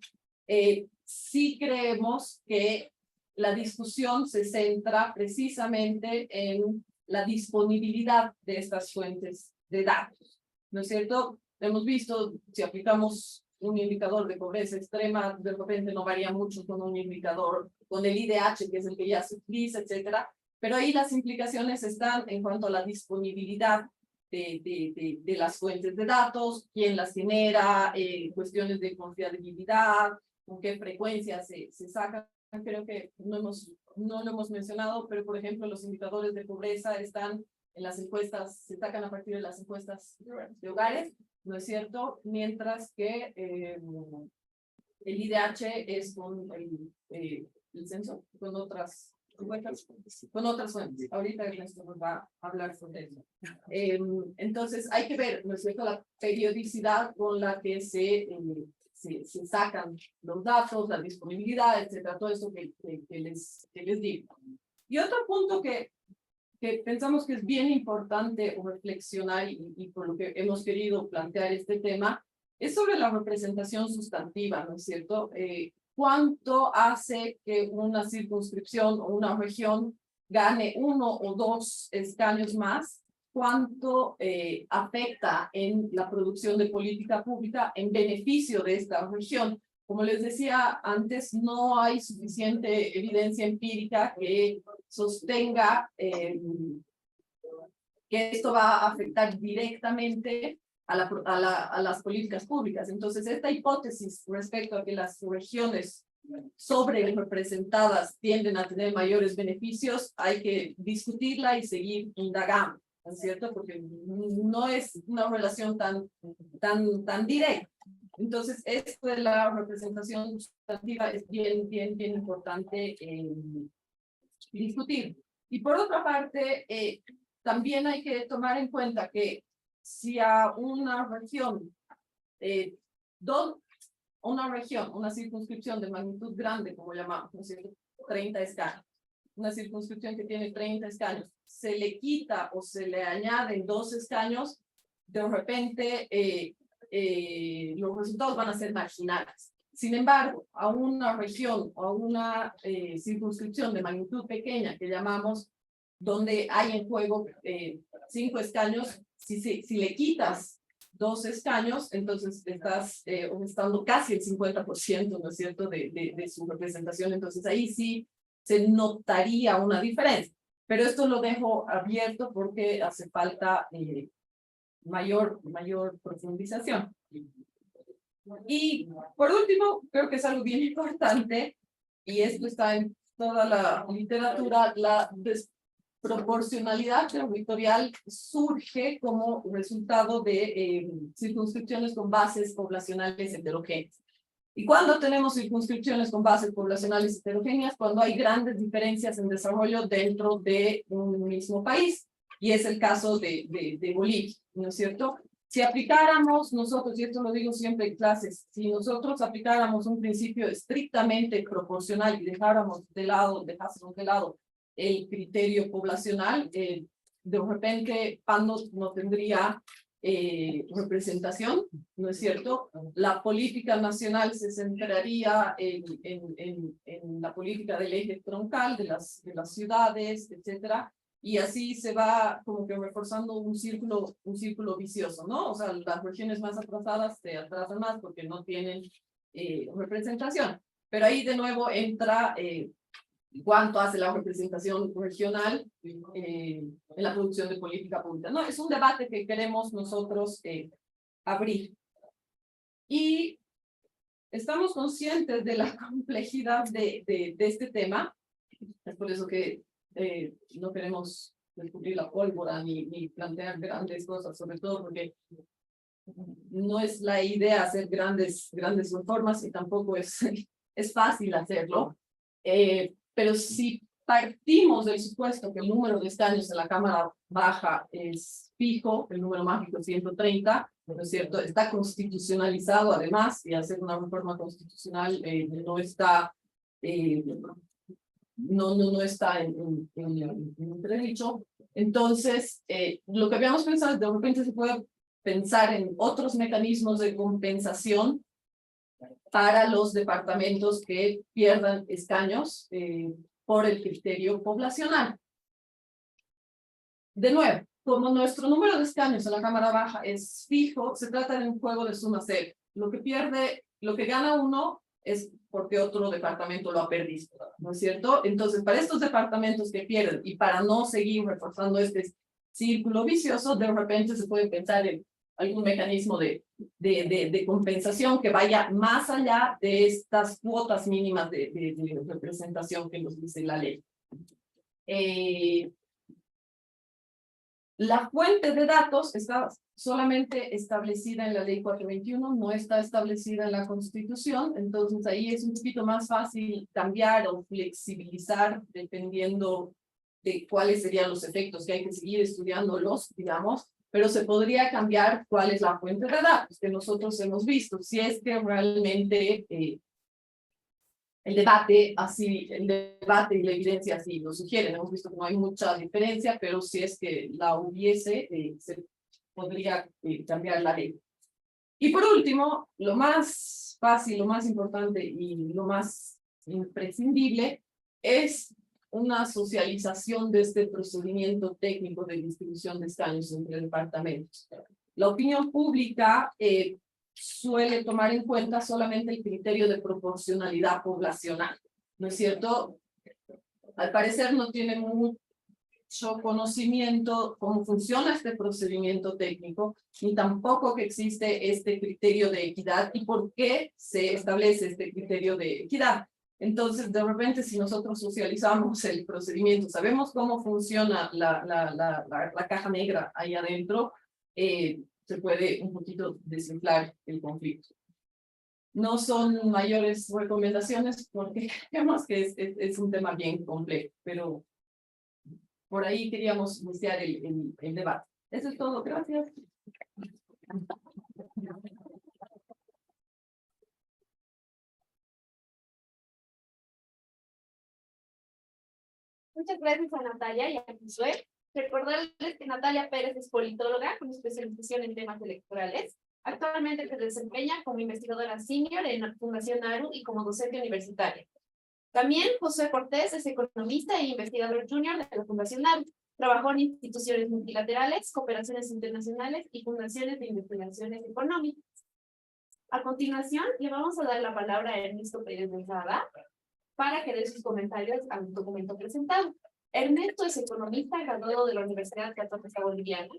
sí creemos que la discusión se centra precisamente en la disponibilidad de estas fuentes de datos, ¿no es cierto? Hemos visto, si aplicamos un indicador de pobreza extrema, de repente no varía mucho con un indicador, con el IDH, que es el que ya se utiliza, etcétera, pero ahí las implicaciones están en cuanto a la disponibilidad de las fuentes de datos, quién las genera, cuestiones de confiabilidad, con qué frecuencia se sacan. Creo que no lo hemos mencionado, pero por ejemplo los indicadores de pobreza están en las encuestas, se sacan a partir de las encuestas de hogares, ¿no es cierto? Mientras que el IDH es con el censo, con otras fuentes. Ahorita Ernesto nos va a hablar sobre eso. Entonces hay que ver, ¿no es cierto?, la periodicidad con la que se sacan los datos, la disponibilidad, etcétera, todo esto que les digo. Y otro punto que pensamos que es bien importante reflexionar y por lo que hemos querido plantear este tema, es sobre la representación sustantiva, ¿no es cierto? ¿Cuánto hace que una circunscripción o una región gane 1 o 2 escaños más? ¿Cuánto afecta en la producción de política pública en beneficio de esta región? Como les decía antes, no hay suficiente evidencia empírica que sostenga que esto va a afectar directamente a las políticas públicas. Entonces, esta hipótesis respecto a que las regiones sobrerepresentadas tienden a tener mayores beneficios, hay que discutirla y seguir indagando, ¿no es cierto? Porque no es una relación tan directa. Entonces, esto de la representación sustantiva es bien importante discutir. Y por otra parte, también hay que tomar en cuenta que si a una región una región, una circunscripción de magnitud grande, como llamamos, ¿no es cierto? 30 escaños. Una circunscripción que tiene 30 escaños, se le quita o se le añaden 2 escaños, de repente los resultados van a ser marginales. Sin embargo, a una región o a una circunscripción de magnitud pequeña que llamamos, donde hay en juego 5 escaños, si le quitas 2 escaños, entonces estás aumentando casi el 50%, ¿no es cierto?, de su representación. Entonces ahí sí se notaría una diferencia. Pero esto lo dejo abierto porque hace falta mayor profundización. Y por último, creo que es algo bien importante, y esto está en toda la literatura, la desproporcionalidad territorial surge como resultado de circunscripciones con bases poblacionales heterogéneas. ¿Y cuando tenemos circunscripciones con bases poblacionales heterogéneas? Cuando hay grandes diferencias en desarrollo dentro de un mismo país, y es el caso de Bolivia, ¿no es cierto? Si aplicáramos nosotros, y esto lo digo siempre en clases, si nosotros aplicáramos un principio estrictamente proporcional y dejásemos de lado el criterio poblacional, de repente Pando no tendría representación, ¿no es cierto? La política nacional se centraría en la política del eje troncal, de las ciudades, etcétera, y así se va como que reforzando un círculo vicioso, ¿no? O sea, las regiones más atrasadas se atrasan más porque no tienen representación. Pero ahí de nuevo entra cuánto hace la representación regional en la producción de política pública. No, es un debate que queremos nosotros abrir. Y estamos conscientes de la complejidad de este tema. Es por eso que no queremos descubrir la pólvora ni plantear grandes cosas, sobre todo porque no es la idea hacer grandes reformas y tampoco es fácil hacerlo. Pero si partimos del supuesto que el número de escaños en la Cámara Baja es fijo, el número mágico es 130, ¿no es cierto? Está constitucionalizado además, y hacer una reforma constitucional no está no está en entredicho. Entonces, lo que habíamos pensado, de repente se puede pensar en otros mecanismos de compensación para los departamentos que pierdan escaños por el criterio poblacional. De nuevo, como nuestro número de escaños en la Cámara Baja es fijo, se trata de un juego de suma cero. Lo que gana uno es porque otro departamento lo ha perdido, ¿no es cierto? Entonces, para estos departamentos que pierden y para no seguir reforzando este círculo vicioso, de repente se puede pensar en algún mecanismo de compensación que vaya más allá de estas cuotas mínimas de representación que nos dice la ley. La fuente de datos está solamente establecida en la ley 421, no está establecida en la Constitución, entonces ahí es un poquito más fácil cambiar o flexibilizar dependiendo de cuáles serían los efectos, que hay que seguir estudiándolos, digamos, pero se podría cambiar cuál es la fuente de datos que nosotros hemos visto, si es que realmente el debate y la evidencia así lo sugieren. Hemos visto que no hay mucha diferencia, pero si es que la hubiese, se podría cambiar la ley. Y por último, lo más fácil, lo más importante y lo más imprescindible es una socialización de este procedimiento técnico de distribución de escaños entre departamentos. La opinión pública suele tomar en cuenta solamente el criterio de proporcionalidad poblacional, ¿no es cierto? Al parecer no tiene mucho conocimiento cómo funciona este procedimiento técnico, ni tampoco que existe este criterio de equidad y por qué se establece este criterio de equidad. Entonces, de repente, si nosotros socializamos el procedimiento, sabemos cómo funciona la caja negra ahí adentro, se puede un poquito desinflar el conflicto. No son mayores recomendaciones porque creemos que es un tema bien complejo, pero por ahí queríamos iniciar el debate. Eso es todo, gracias. Muchas gracias a Natalia y a Josué. Recordarles que Natalia Pérez es politóloga con especialización en temas electorales. Actualmente se desempeña como investigadora senior en la Fundación ARU y como docente universitaria. También José Cortés es economista e investigador junior de la Fundación ARU. Trabajó en instituciones multilaterales, cooperaciones internacionales y fundaciones de investigaciones económicas. A continuación, le vamos a dar la palabra a Ernesto Pérez de Zada para que dé sus comentarios al documento presentado. Ernesto es economista graduado de la Universidad Católica Boliviana.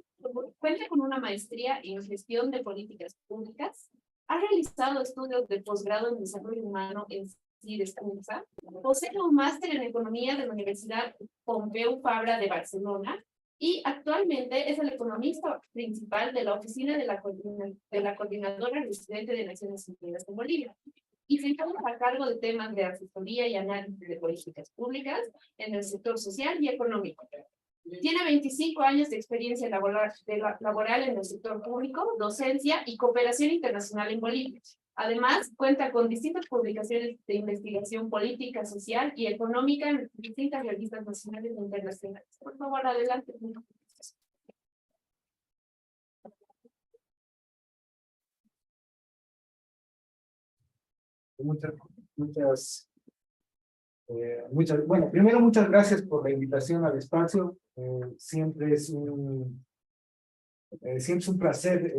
Cuenta con una maestría en gestión de políticas públicas. Ha realizado estudios de posgrado en desarrollo humano en CIDES CUNSA. Posee un máster en economía de la Universidad Pompeu Fabra de Barcelona. Y actualmente es el economista principal de la oficina de la Coordinadora Residente de Naciones Unidas en Bolivia. Y se encuentra a cargo de temas de asesoría y análisis de políticas públicas en el sector social y económico. Tiene 25 años de experiencia laboral en el sector público, docencia y cooperación internacional en Bolivia. Además, cuenta con distintas publicaciones de investigación política, social y económica en distintas revistas nacionales e internacionales. Por favor, adelante. Bueno, primero muchas gracias por la invitación al espacio. Siempre es un placer,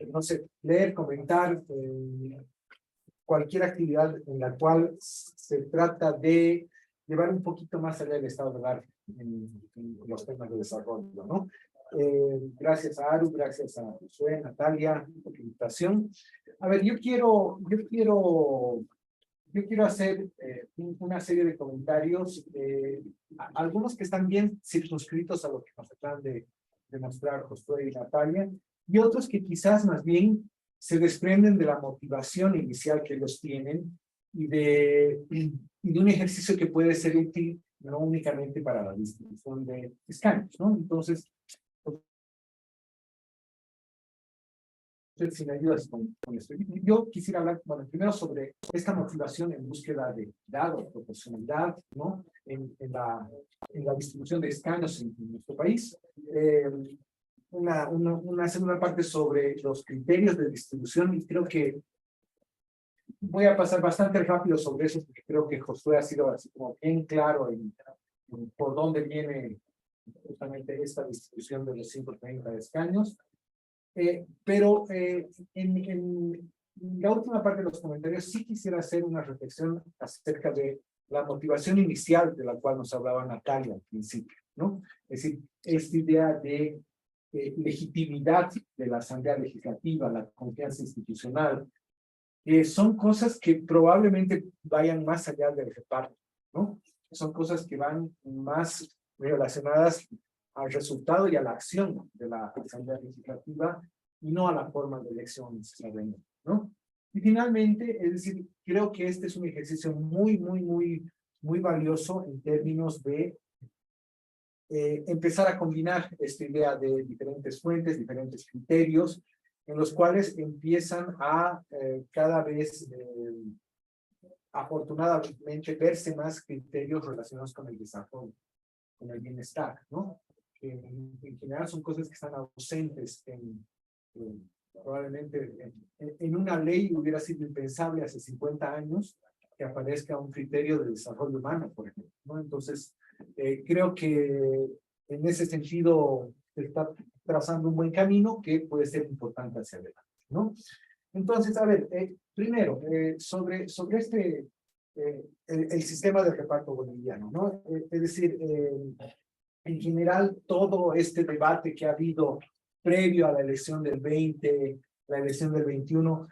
no sé, leer, comentar cualquier actividad en la cual se trata de llevar un poquito más allá del estado del arte en los temas de desarrollo, ¿no? Gracias a Aru, gracias a Josué, Natalia, por la invitación. A ver, yo quiero hacer una serie de comentarios, algunos que están bien circunscritos a lo que nos acaban de mostrar Josué y Natalia, y otros que quizás más bien se desprenden de la motivación inicial que ellos tienen y de un ejercicio que puede ser útil no únicamente para la distribución de escaños, ¿no? Entonces, si me ayudas con esto. Yo quisiera hablar, bueno, primero sobre esta motivación en búsqueda de datos, proporcionalidad, ¿no? En la distribución de escaños en nuestro país. Una segunda parte sobre los criterios de distribución, y creo que voy a pasar bastante rápido sobre eso, porque creo que Josué ha sido así como bien claro en por dónde viene justamente esta distribución de los 130 escaños. Pero en la última parte de los comentarios sí quisiera hacer una reflexión acerca de la motivación inicial de la cual nos hablaba Natalia al principio, ¿no? Es decir, esta idea de legitimidad de la Asamblea Legislativa, la confianza institucional, son cosas que probablemente vayan más allá del reparto, ¿no? Son cosas que van más relacionadas al resultado y a la acción de la Asamblea Legislativa y no a la forma de elección necesariamente, ¿no? Y finalmente, es decir, creo que este es un ejercicio muy valioso en términos de empezar a combinar esta idea de diferentes fuentes, diferentes criterios, en los cuales empiezan a cada vez, afortunadamente, verse más criterios relacionados con el desarrollo, con el bienestar, ¿no? Que en general son cosas que están ausentes probablemente en una ley hubiera sido impensable hace 50 años que aparezca un criterio de desarrollo humano, por ejemplo, ¿no? Entonces, creo que en ese sentido se está trazando un buen camino que puede ser importante hacia adelante, ¿no? Entonces, a ver, primero, sobre el sistema de reparto boliviano, ¿no? Es decir, en general, todo este debate que ha habido previo a la elección del 20, la elección del 21,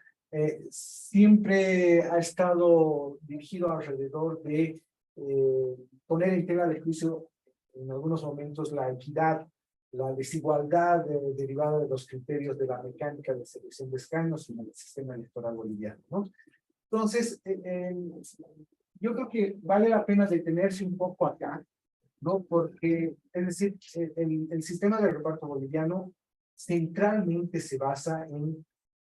siempre ha estado dirigido alrededor de poner en tela de juicio en algunos momentos la equidad, la desigualdad derivada de los criterios de la mecánica de selección de escaños en el sistema electoral boliviano, ¿no? Entonces, yo creo que vale la pena detenerse un poco acá, ¿no? Porque, es decir, el sistema de reparto boliviano centralmente se basa en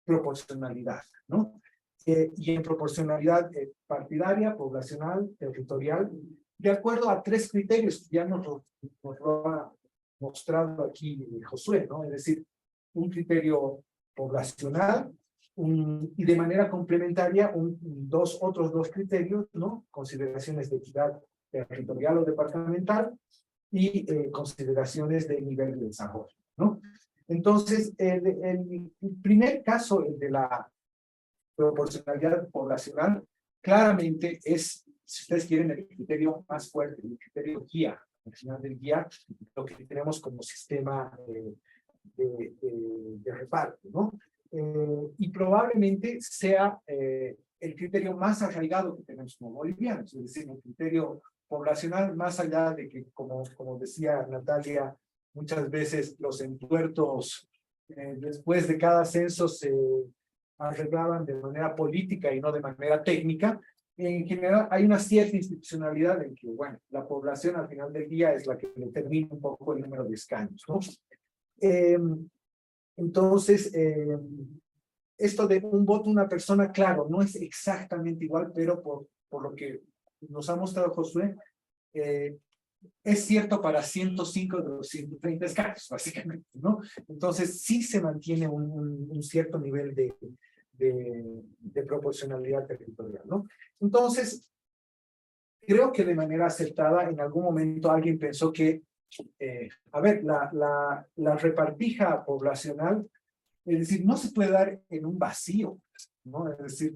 proporcionalidad, ¿no? Y en proporcionalidad partidaria, poblacional, territorial, de acuerdo a 3 criterios que ya nos lo ha mostrado aquí Josué, ¿no? Es decir, un criterio poblacional y de manera complementaria otros dos criterios, ¿no? Consideraciones de equidad territorial o departamental y consideraciones de nivel de desarrollo, ¿no? Entonces, el primer caso, el de la proporcionalidad poblacional, claramente es, si ustedes quieren, el criterio más fuerte, el criterio guía, al final del guía, lo que tenemos como sistema de reparto, ¿no? Y probablemente sea el criterio más arraigado que tenemos como bolivianos, es decir, el criterio poblacional, más allá de que, como decía Natalia, muchas veces los entuertos después de cada censo se arreglaban de manera política y no de manera técnica. En general hay una cierta institucionalidad en que, bueno, la población al final del día es la que determina un poco el número de escaños, ¿no? Entonces, esto de un voto una persona, claro, no es exactamente igual, pero por lo que nos ha mostrado Josué, es cierto para 105 de los 130 escaños, básicamente, ¿no? Entonces, sí se mantiene un cierto nivel de proporcionalidad territorial, ¿no? Entonces, creo que de manera acertada, en algún momento alguien pensó que, a ver, la repartija poblacional, es decir, no se puede dar en un vacío, ¿no? Es decir,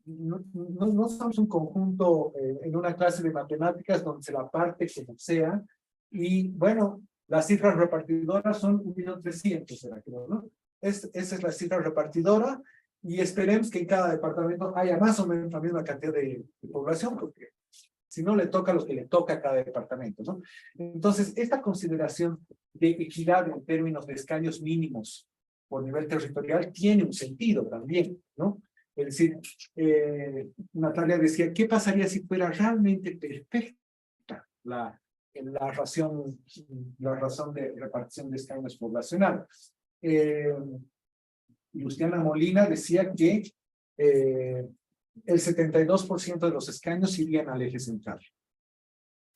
no somos un conjunto en una clase de matemáticas donde se la parte como sea, y bueno, las cifras repartidoras son 1.300.000, será, creo, ¿no? Esa es la cifra repartidora, y esperemos que en cada departamento haya más o menos la misma cantidad de población, porque si no le toca lo que le toca a cada departamento, ¿no? Entonces, esta consideración de equidad en términos de escaños mínimos por nivel territorial tiene un sentido también, ¿no? Es decir, Natalia decía, ¿qué pasaría si fuera realmente perfecta la razón de repartición de escaños poblacional? Luciana Molina decía que el 72% de los escaños irían al eje central.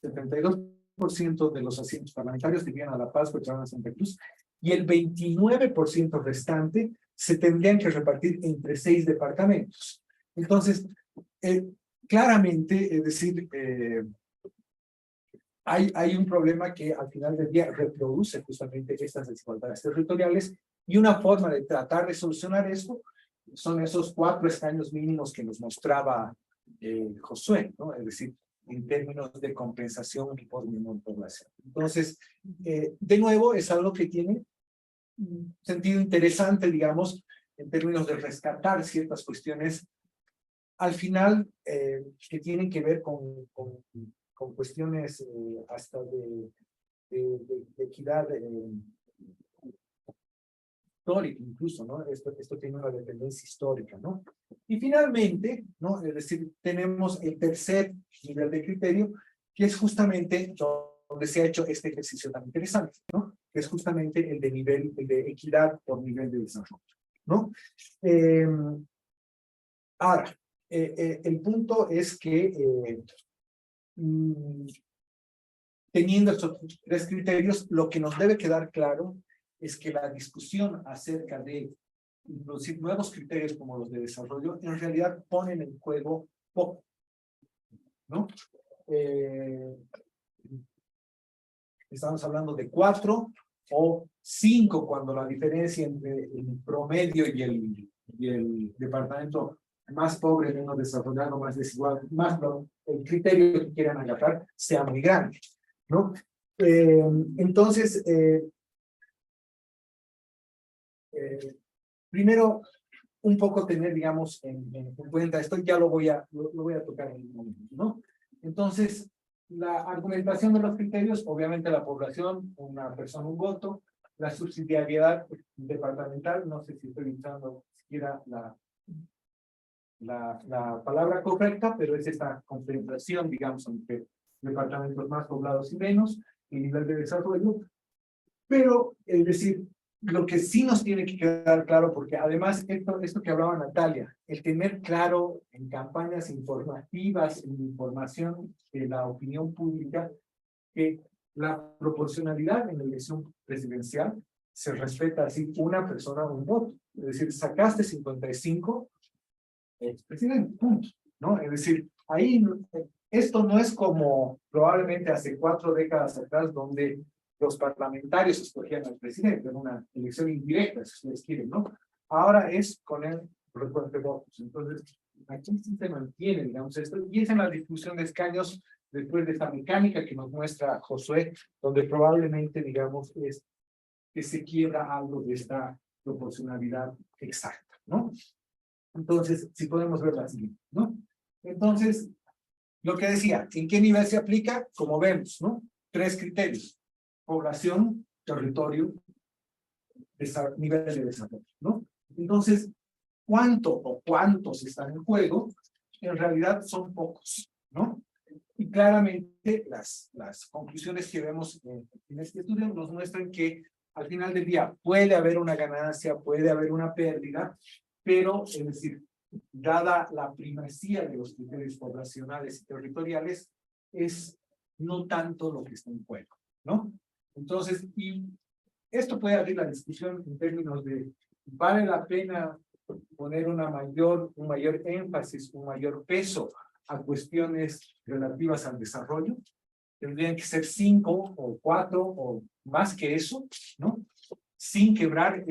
72% de los asientos parlamentarios irían a La Paz, Cochabamba, Santa Cruz, y el 29% restante se tendrían que repartir entre 6 departamentos. Entonces, claramente, es decir, hay un problema que al final del día reproduce justamente estas desigualdades territoriales, y una forma de tratar de solucionar esto son esos 4 escaños mínimos que nos mostraba Josué, ¿no? Es decir, en términos de compensación por menor población. Entonces, de nuevo, es algo que tiene un sentido interesante, digamos, en términos de rescatar ciertas cuestiones, al final, que tienen que ver con cuestiones hasta de equidad histórica incluso, ¿no? Esto tiene una dependencia histórica, ¿no? Y finalmente, ¿no? Es decir, tenemos el tercer nivel de criterio, que es justamente donde se ha hecho este ejercicio tan interesante, ¿no? Que es justamente el de equidad por nivel de desarrollo, ¿no? Ahora, el punto es que teniendo estos 3 criterios, lo que nos debe quedar claro es que la discusión acerca de introducir nuevos criterios como los de desarrollo, en realidad ponen en juego poco, ¿no? Estamos hablando de 4 o 5 cuando la diferencia entre el promedio y el departamento más pobre, menos desarrollado, más desigual, más el criterio que quieran agarrar sea muy grande, ¿no? Entonces, primero, un poco tener, digamos, en cuenta esto, ya lo voy a tocar en un momento, ¿no? Entonces, la argumentación de los criterios, obviamente la población, una persona, un voto, la subsidiariedad departamental, no sé si estoy usando siquiera la palabra correcta, pero es esta concentración, digamos, entre departamentos más poblados y menos, y nivel de desarrollo. Pero, es decir, lo que sí nos tiene que quedar claro, porque además esto que hablaba Natalia, el tener claro en campañas informativas, en información de la opinión pública, que la proporcionalidad en la elección presidencial se respeta así, una persona, un voto. Es decir, sacaste 55, eres presidente, punto, ¿no? Es decir, ahí esto no es como probablemente hace 4 décadas atrás, donde los parlamentarios escogían al presidente en una elección indirecta, si ustedes quieren, ¿no? Ahora es con el recuento de votos. Entonces, aquí sí se mantiene, digamos, esto, y es en la distribución de escaños después de esta mecánica que nos muestra Josué, donde probablemente, digamos, es que se quiebra algo de esta proporcionalidad exacta, ¿no? Entonces, si podemos ver la siguiente, ¿no? Entonces, lo que decía, ¿en qué nivel se aplica? Como vemos, ¿no? 3 criterios: población, territorio, nivel de desarrollo, ¿no? Entonces, ¿cuánto o cuántos están en juego? En realidad son pocos, ¿no? Y claramente las conclusiones que vemos en este estudio nos muestran que al final del día puede haber una ganancia, puede haber una pérdida, pero es decir, dada la primacía de los criterios poblacionales y territoriales, es no tanto lo que está en juego, ¿no? Entonces, y esto puede abrir la discusión en términos de, ¿vale la pena poner un mayor énfasis, un mayor peso a cuestiones relativas al desarrollo? Tendrían que ser 5 o 4 o más que eso, ¿no? Sin quebrar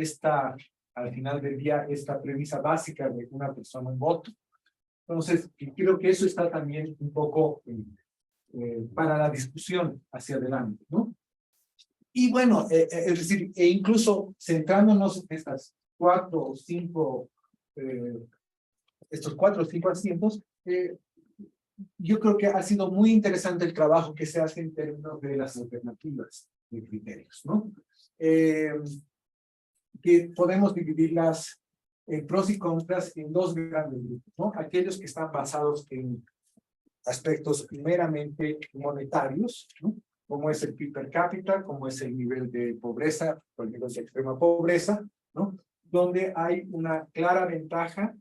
al final del día, esta premisa básica de una persona un voto. Entonces, creo que eso está también un poco para la discusión hacia adelante, ¿no? Y bueno, es decir, incluso centrándonos en estas 4 o 5, estos 4 o 5 asientos, yo creo que ha sido muy interesante el trabajo que se hace en términos de las alternativas de criterios, ¿no? Que podemos dividirlas en pros y contras en 2 grandes grupos, ¿no? Aquellos que están basados en aspectos meramente monetarios, ¿no? Como es el PIB per cápita, como es el nivel de pobreza, o el nivel de extrema pobreza, ¿no? Donde hay una clara ventaja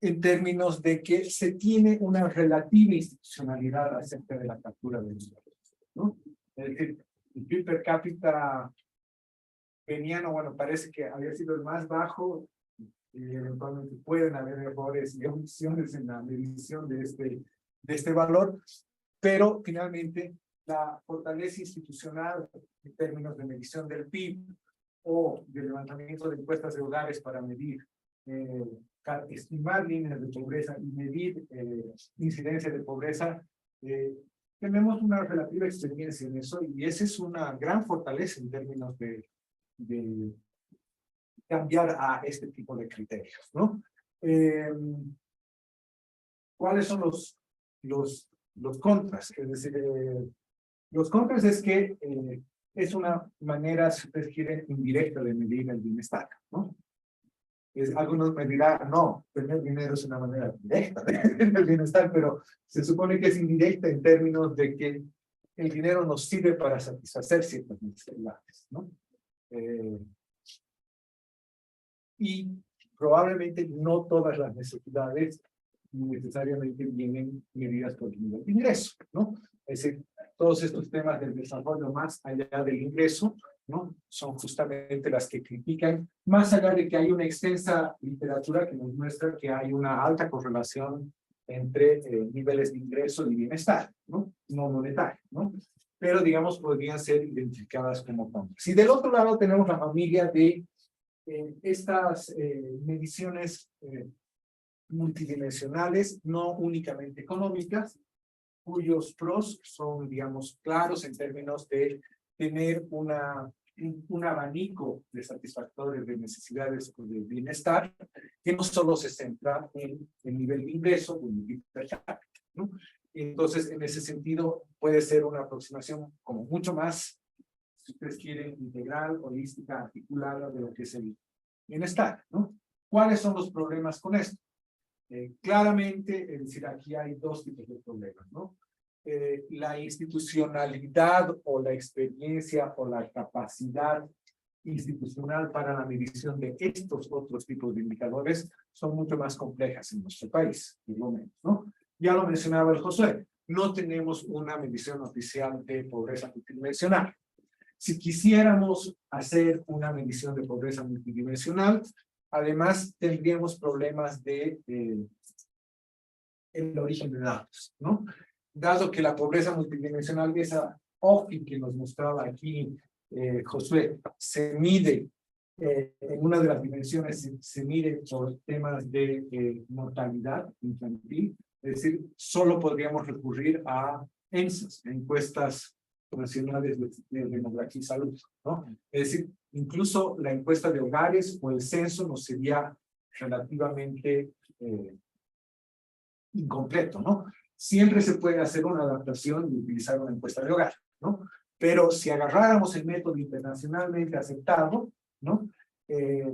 en términos de que se tiene una relativa institucionalidad acerca de la captura de los datos, ¿no? Es decir, el PIB per cápita veniano, bueno, parece que había sido el más bajo, y eventualmente pueden haber errores y omisiones en la medición de este valor, pero finalmente la fortaleza institucional en términos de medición del PIB o de levantamiento de encuestas de hogares para medir, estimar líneas de pobreza y medir incidencia de pobreza, tenemos una relativa experiencia en eso y esa es una gran fortaleza en términos de cambiar a este tipo de criterios, ¿no? ¿Cuáles son los contras? Es decir, los contras es que es una manera, si ustedes quieren, indirecta de medir el bienestar, ¿no? Algunos me dirán, no, tener dinero es una manera directa de medir el bienestar, pero se supone que es indirecta en términos de que el dinero nos sirve para satisfacer ciertas necesidades, ¿no? Y probablemente no todas las necesidades necesariamente vienen medidas por el nivel de ingreso, ¿no? Es decir, todos estos temas del desarrollo más allá del ingreso, ¿no? Son justamente las que critican, más allá de que hay una extensa literatura que nos muestra que hay una alta correlación entre niveles de ingreso y bienestar, ¿no? No monetario, ¿no? Pero, digamos, podrían ser identificadas como contras. Y del otro lado tenemos la familia de estas mediciones multidimensionales, no únicamente económicas, cuyos pros son, digamos, claros en términos de tener un abanico de satisfactores de necesidades de bienestar, que no solo se centra en el nivel de ingreso o en el PIB per cápita, ¿no? Entonces, en ese sentido, puede ser una aproximación como mucho más, si ustedes quieren, integral, holística, articulada de lo que es el bienestar, ¿no? ¿Cuáles son los problemas con esto? Claramente, es decir, aquí hay 2 tipos de problemas, ¿no? La institucionalidad o la experiencia o la capacidad institucional para la medición de estos otros tipos de indicadores son mucho más complejas en nuestro país, por lo menos, ¿no? Ya lo mencionaba el José, no tenemos una medición oficial de pobreza multidimensional. Si quisiéramos hacer una medición de pobreza multidimensional, además tendríamos problemas de el origen de datos, ¿no? Dado que la pobreza multidimensional, esa OFI que nos mostraba aquí Josué, se mide en una de las dimensiones, se mide por temas de mortalidad infantil, es decir, solo podríamos recurrir a ENSAS, encuestas nacionales de demografía y salud, ¿no? Es decir, incluso la encuesta de hogares o el censo nos sería relativamente incompleto, ¿no? Siempre se puede hacer una adaptación y utilizar una encuesta de hogar, ¿no? Pero si agarráramos el método internacionalmente aceptado, ¿no?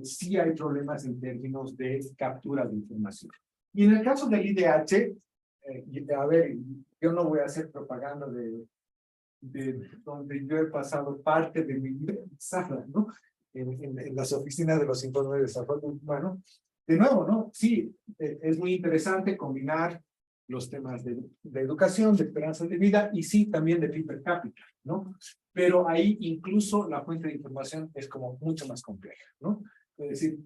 Sí hay problemas en términos de captura de información. Y en el caso del IDH, a ver, yo no voy a hacer propaganda de donde yo he pasado parte de mi vida, ¿no? En las oficinas de los informes de desarrollo humano. De nuevo, ¿no? Sí, es muy interesante combinar los temas de educación, de esperanza de vida y sí, también de PIB per cápita, ¿no? Pero ahí incluso la fuente de información es como mucho más compleja, ¿no? Es decir,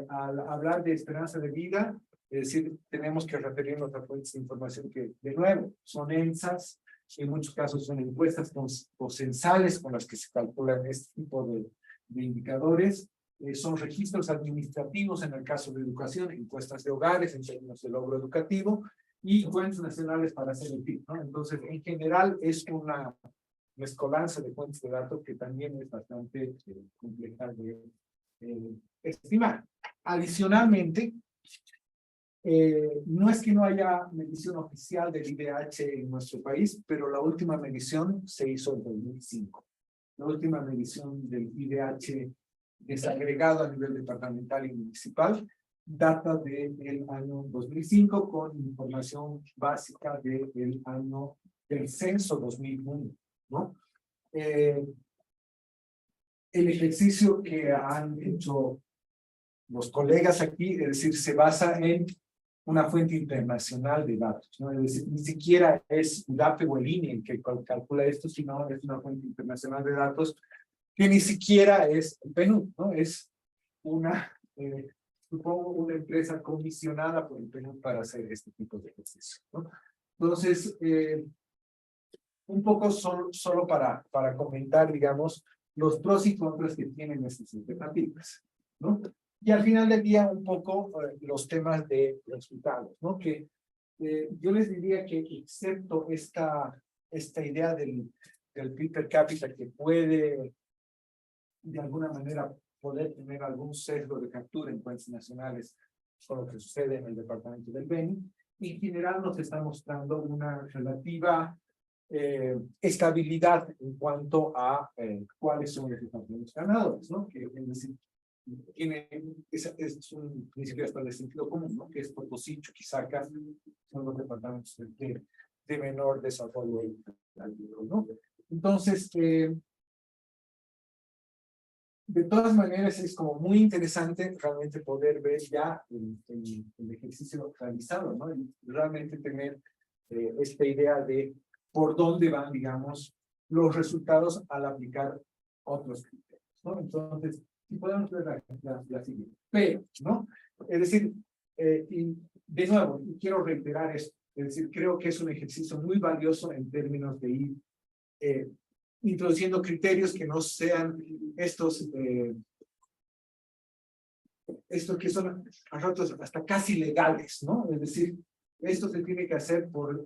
al hablar de esperanza de vida, es decir, tenemos que referirnos a fuentes de información que, de nuevo, son ENSAS, en muchos casos son encuestas o censales con las que se calculan este tipo de indicadores, son registros administrativos en el caso de educación, encuestas de hogares en términos de logro educativo, y fuentes nacionales para hacer el PIB, ¿no? Entonces, en general, es una mezcolanza de fuentes de datos que también es bastante compleja de estimar. Adicionalmente, no es que no haya medición oficial del IDH en nuestro país, pero la última medición se hizo en 2005. La última medición del IDH desagregado a nivel departamental y municipal data del año 2005 con información básica del año del censo 2001, ¿no? El ejercicio que han hecho los colegas aquí, es decir, se basa en una fuente internacional de datos, ¿no? Es decir, ni siquiera es UDAPE o el INE el que calcula esto, sino es una fuente internacional de datos que ni siquiera es el PNUD, ¿no? Es una, supongo, una empresa comisionada por el PNUD para hacer este tipo de ejercicio, ¿no? Entonces, un poco solo para comentar, digamos, los pros y contras que tienen estas alternativas, ¿no? Y al final del día, un poco los temas de resultados, ¿no? Que yo les diría que excepto esta idea del PIB per cápita que puede, de alguna manera, poder tener algún sesgo de captura en fuentes nacionales con lo que sucede en el departamento del Beni, en general nos está mostrando una relativa estabilidad en cuanto a cuáles son los departamentos ganadores, ¿no? Que es decir, es un principio hasta de sentido común, ¿no? Que es Potosí, Chuquisaca, son los departamentos de menor desarrollo, ¿no? Entonces, de todas maneras, es como muy interesante realmente poder ver ya el ejercicio realizado, ¿no? Y realmente tener esta idea de por dónde van, digamos, los resultados al aplicar otros criterios, ¿no? Entonces, si podemos ver la siguiente. Pero, ¿no? Es decir, y de nuevo, quiero reiterar esto, es decir, creo que es un ejercicio muy valioso en términos de ir introduciendo criterios que no sean estos que son a ratos hasta casi legales, ¿no? Es decir, esto se tiene que hacer por,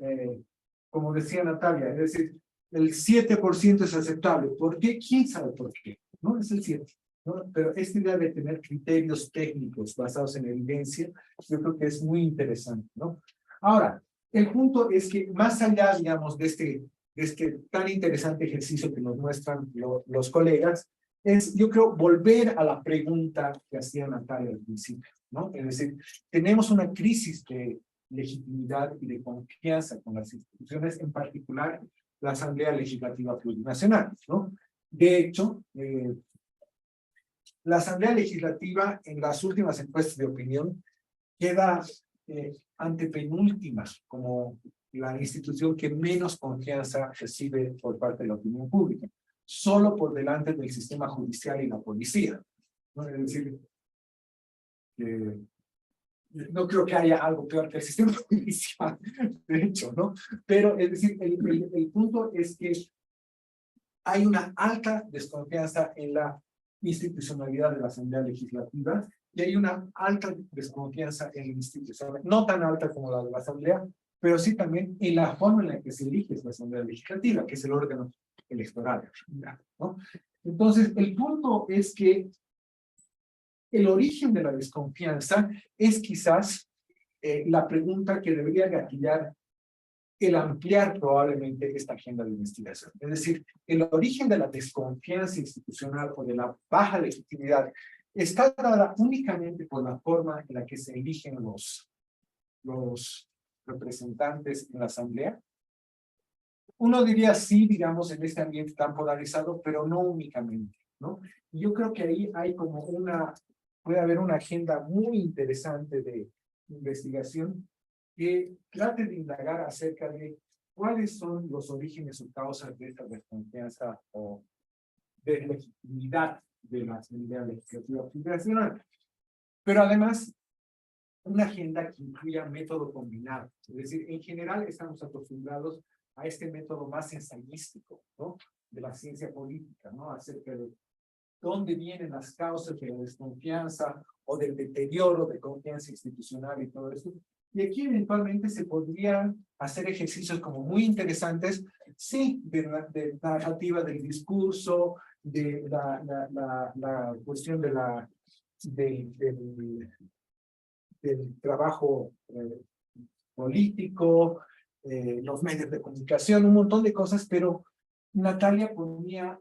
como decía Natalia, es decir, el 7% es aceptable. ¿Por qué? ¿Quién sabe por qué? ¿No? Es el 7%. ¿No? Pero esta idea de tener criterios técnicos basados en evidencia, yo creo que es muy interesante, ¿no? Ahora, el punto es que más allá, digamos, de este tan interesante ejercicio que nos muestran los colegas, es, yo creo, volver a la pregunta que hacía Natalia al principio, ¿no? Es decir, tenemos una crisis de legitimidad y de confianza con las instituciones, en particular la Asamblea Legislativa Plurinacional, ¿no? De hecho, La Asamblea Legislativa, en las últimas encuestas de opinión, queda antepenúltima como la institución que menos confianza recibe por parte de la opinión pública, solo por delante del sistema judicial y la policía, ¿no? Es decir, que no creo que haya algo peor que el sistema judicial, de hecho, ¿no? Pero, es decir, el punto es que hay una alta desconfianza en la institucionalidad de la Asamblea Legislativa y hay una alta desconfianza en la institución, no tan alta como la de la Asamblea, pero sí también en la forma en la que se elige la Asamblea Legislativa, que es el órgano electoral, ¿no? Entonces, el punto es que el origen de la desconfianza es quizás la pregunta que debería gatillar el ampliar probablemente esta agenda de investigación. Es decir, el origen de la desconfianza institucional o de la baja legitimidad está dada únicamente por la forma en la que se eligen los representantes en la Asamblea. Uno diría sí, digamos, en este ambiente tan polarizado, pero no únicamente, ¿no? Y yo creo que ahí hay como puede haber una agenda muy interesante de investigación que trate de indagar acerca de cuáles son los orígenes o causas de esta desconfianza o de legitimidad de la Asamblea Legislativa Nacional. Pero además, una agenda que incluya método combinado. Es decir, en general estamos acostumbrados a este método más ensayístico, ¿no? De la ciencia política, ¿no? Acerca de dónde vienen las causas de la desconfianza o del deterioro de confianza institucional y todo eso. Y aquí eventualmente se podrían hacer ejercicios como muy interesantes, sí, de narrativa del discurso, de la cuestión de del trabajo político, los medios de comunicación, un montón de cosas, pero Natalia ponía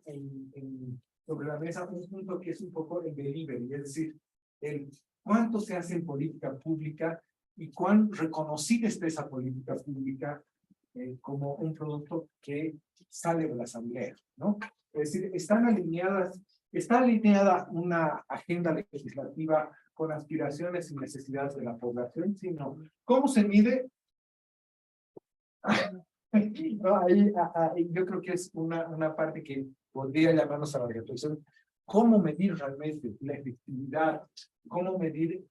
sobre la mesa un punto que es un poco el delivery, es decir, el cuánto se hace en política pública y cuán reconocida está esa política pública como un producto que sale de la Asamblea, ¿no? Es decir, está alineada una agenda legislativa con aspiraciones y necesidades de la población, sino cómo se mide. No, ahí yo creo que es una parte que podría llamarnos a la reflexión. ¿Cómo medir realmente la efectividad? ¿Cómo medir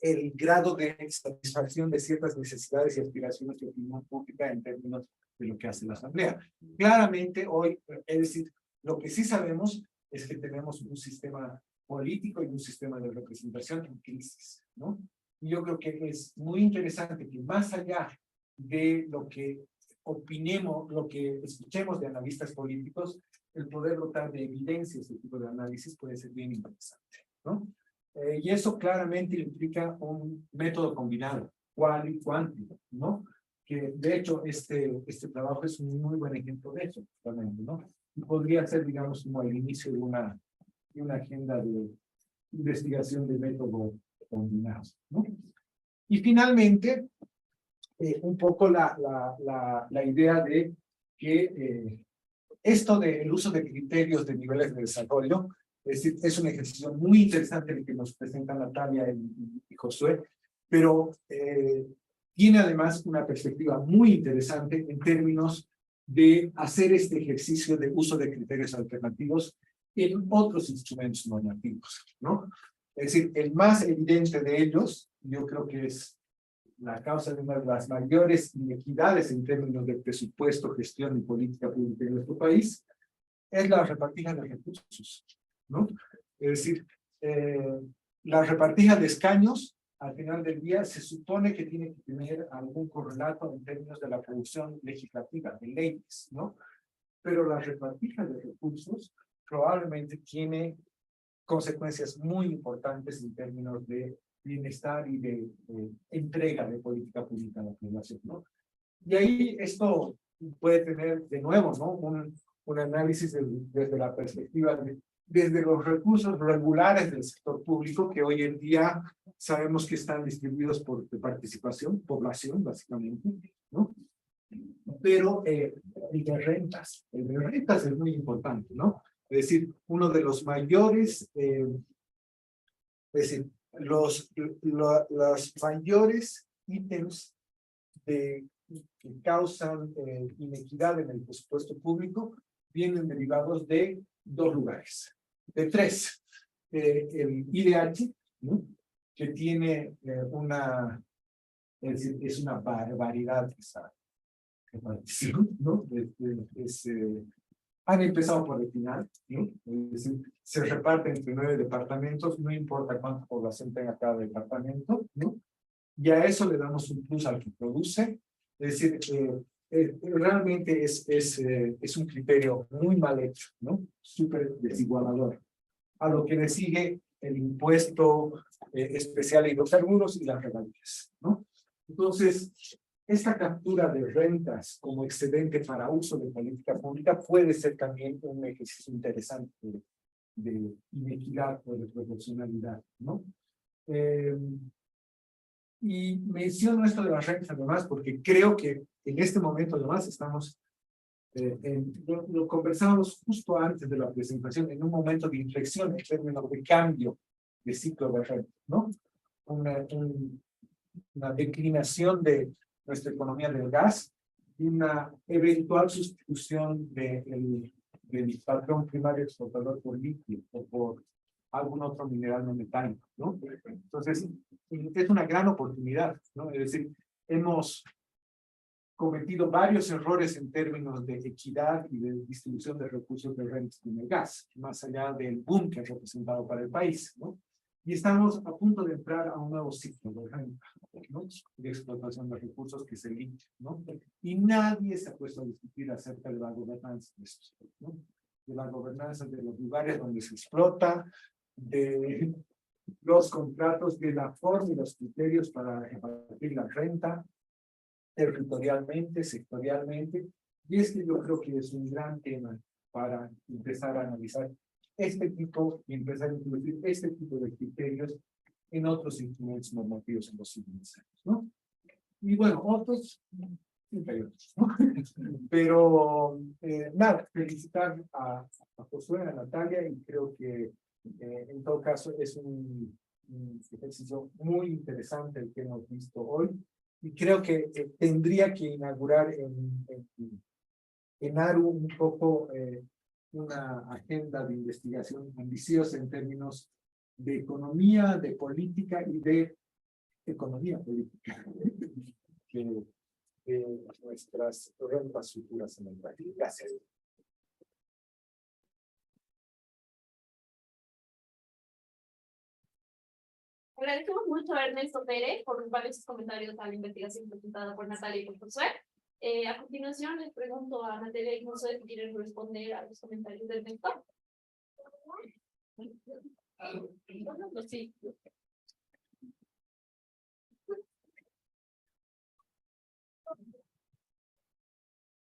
el grado de satisfacción de ciertas necesidades y aspiraciones de opinión pública en términos de lo que hace la Asamblea? Claramente hoy, es decir, lo que sí sabemos es que tenemos un sistema político y un sistema de representación en crisis, ¿no? Y yo creo que es muy interesante que más allá de lo que opinemos, lo que escuchemos de analistas políticos, el poder dotar de evidencia este tipo de análisis puede ser bien interesante, ¿no? Y eso claramente implica un método combinado, cual y cuántico, ¿no? Que de hecho este trabajo es un muy buen ejemplo de eso, realmente, ¿no? Y podría ser, digamos, como el inicio de una agenda de investigación de método combinado, ¿no? Y finalmente, un poco la idea de que esto del uso de criterios de niveles de desarrollo, es decir, es un ejercicio muy interesante el que nos presenta Natalia y Josué, pero tiene además una perspectiva muy interesante en términos de hacer este ejercicio de uso de criterios alternativos en otros instrumentos normativos, ¿no? Es decir, el más evidente de ellos, yo creo que es la causa de una de las mayores inequidades en términos de presupuesto, gestión y política pública en nuestro país, es la repartija de recursos, ¿no? Es decir, la repartija de escaños, al final del día, se supone que tiene que tener algún correlato en términos de la producción legislativa, de leyes, ¿no? Pero la repartija de recursos probablemente tiene consecuencias muy importantes en términos de bienestar y de entrega de política pública a la población, ¿no? Y ahí esto puede tener de nuevo, ¿no? Un análisis desde la perspectiva desde los recursos regulares del sector público, que hoy en día sabemos que están distribuidos por participación, población, básicamente, ¿no? Pero el de rentas es muy importante, ¿no? Es decir, uno de los mayores, es decir, los mayores ítems que causan inequidad en el presupuesto público vienen derivados de dos lugares, de tres. El IDH, ¿no? Que tiene es una barbaridad esa maldición, ¿no? Han empezado por el final, ¿no? Es decir, se reparten entre 9 departamentos, no importa cuánta población tenga cada departamento, ¿no? Y a eso le damos un plus al que produce. Es decir, realmente es un criterio muy mal hecho, ¿no? Súper desigualador. A lo que le sigue el impuesto especial de hidrocarburos y las regalías, ¿no? Entonces, esta captura de rentas como excedente para uso de política pública puede ser también un ejercicio interesante de inequidad o de proporcionalidad, ¿no? Y menciono esto de las rentas además porque creo que en este momento además estamos, lo conversábamos justo antes de la presentación, en un momento de inflexión en términos de cambio de ciclo de renta, ¿no? Una declinación de nuestra economía del gas y una eventual sustitución del patrón primario exportador por litio o por algún otro mineral no metálico, ¿no? Entonces, es una gran oportunidad, ¿no? Es decir, hemos cometido varios errores en términos de equidad y de distribución de recursos de rentas en el gas, más allá del boom que ha representado para el país, ¿no? Y estamos a punto de entrar a un nuevo ciclo de renta, ¿no? De explotación de recursos que se limpia, ¿no? Y nadie se ha puesto a discutir acerca de la gobernanza de estos, ¿no? De la gobernanza de los lugares donde se explota, de los contratos, de la forma y los criterios para repartir la renta territorialmente, sectorialmente, y es que yo creo que es un gran tema para empezar a analizar este tipo y empezar a incluir este tipo de criterios en otros instrumentos normativos en los siguientes años, ¿no? Y bueno, otros, siempre hay otros, ¿no? Pero nada, felicitar a Josué, a Natalia, y creo que en todo caso es un ejercicio muy interesante el que hemos visto hoy, y creo que tendría que inaugurar en ARU un poco una agenda de investigación ambiciosa en términos de economía, de política y de economía política de nuestras rentas futuras en el país. Gracias. Agradecemos mucho a Ernesto Pérez por varios comentarios a la investigación presentada por Natalia y por Josué. A continuación les pregunto a Natalia y Josué si quieren responder a los comentarios de Ernesto. Sí.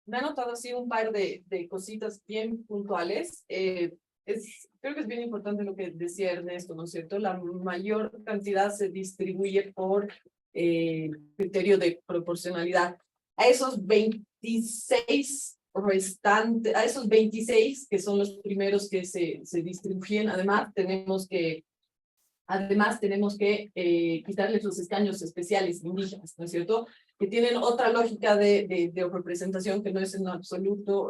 Me han notado así un par de cositas bien puntuales. Creo que es bien importante lo que decía Ernesto, ¿no es cierto? La mayor cantidad se distribuye por criterio de proporcionalidad. A esos 26 restantes, a esos 26 que son los primeros que se distribuyen, además tenemos que quitarles los escaños especiales indígenas, ¿no es cierto? Que tienen otra lógica de representación que no es en absoluto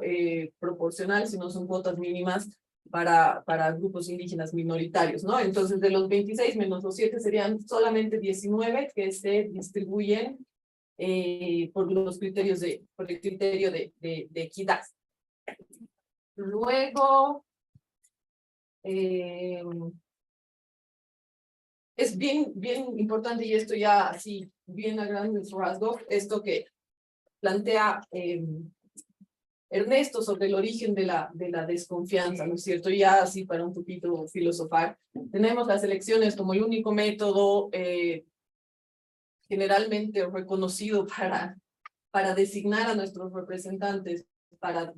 proporcional, sino son cuotas mínimas para grupos indígenas minoritarios, ¿no? Entonces, de los 26 menos los 7 serían solamente 19 que se distribuyen por el criterio de equidad. Luego, es bien importante, y esto ya así, bien a grandes rasgos, esto que plantea Ernesto sobre el origen de la desconfianza, ¿no es cierto? Ya así para un poquito filosofar, tenemos las elecciones como el único método generalmente reconocido para designar a nuestros representantes, para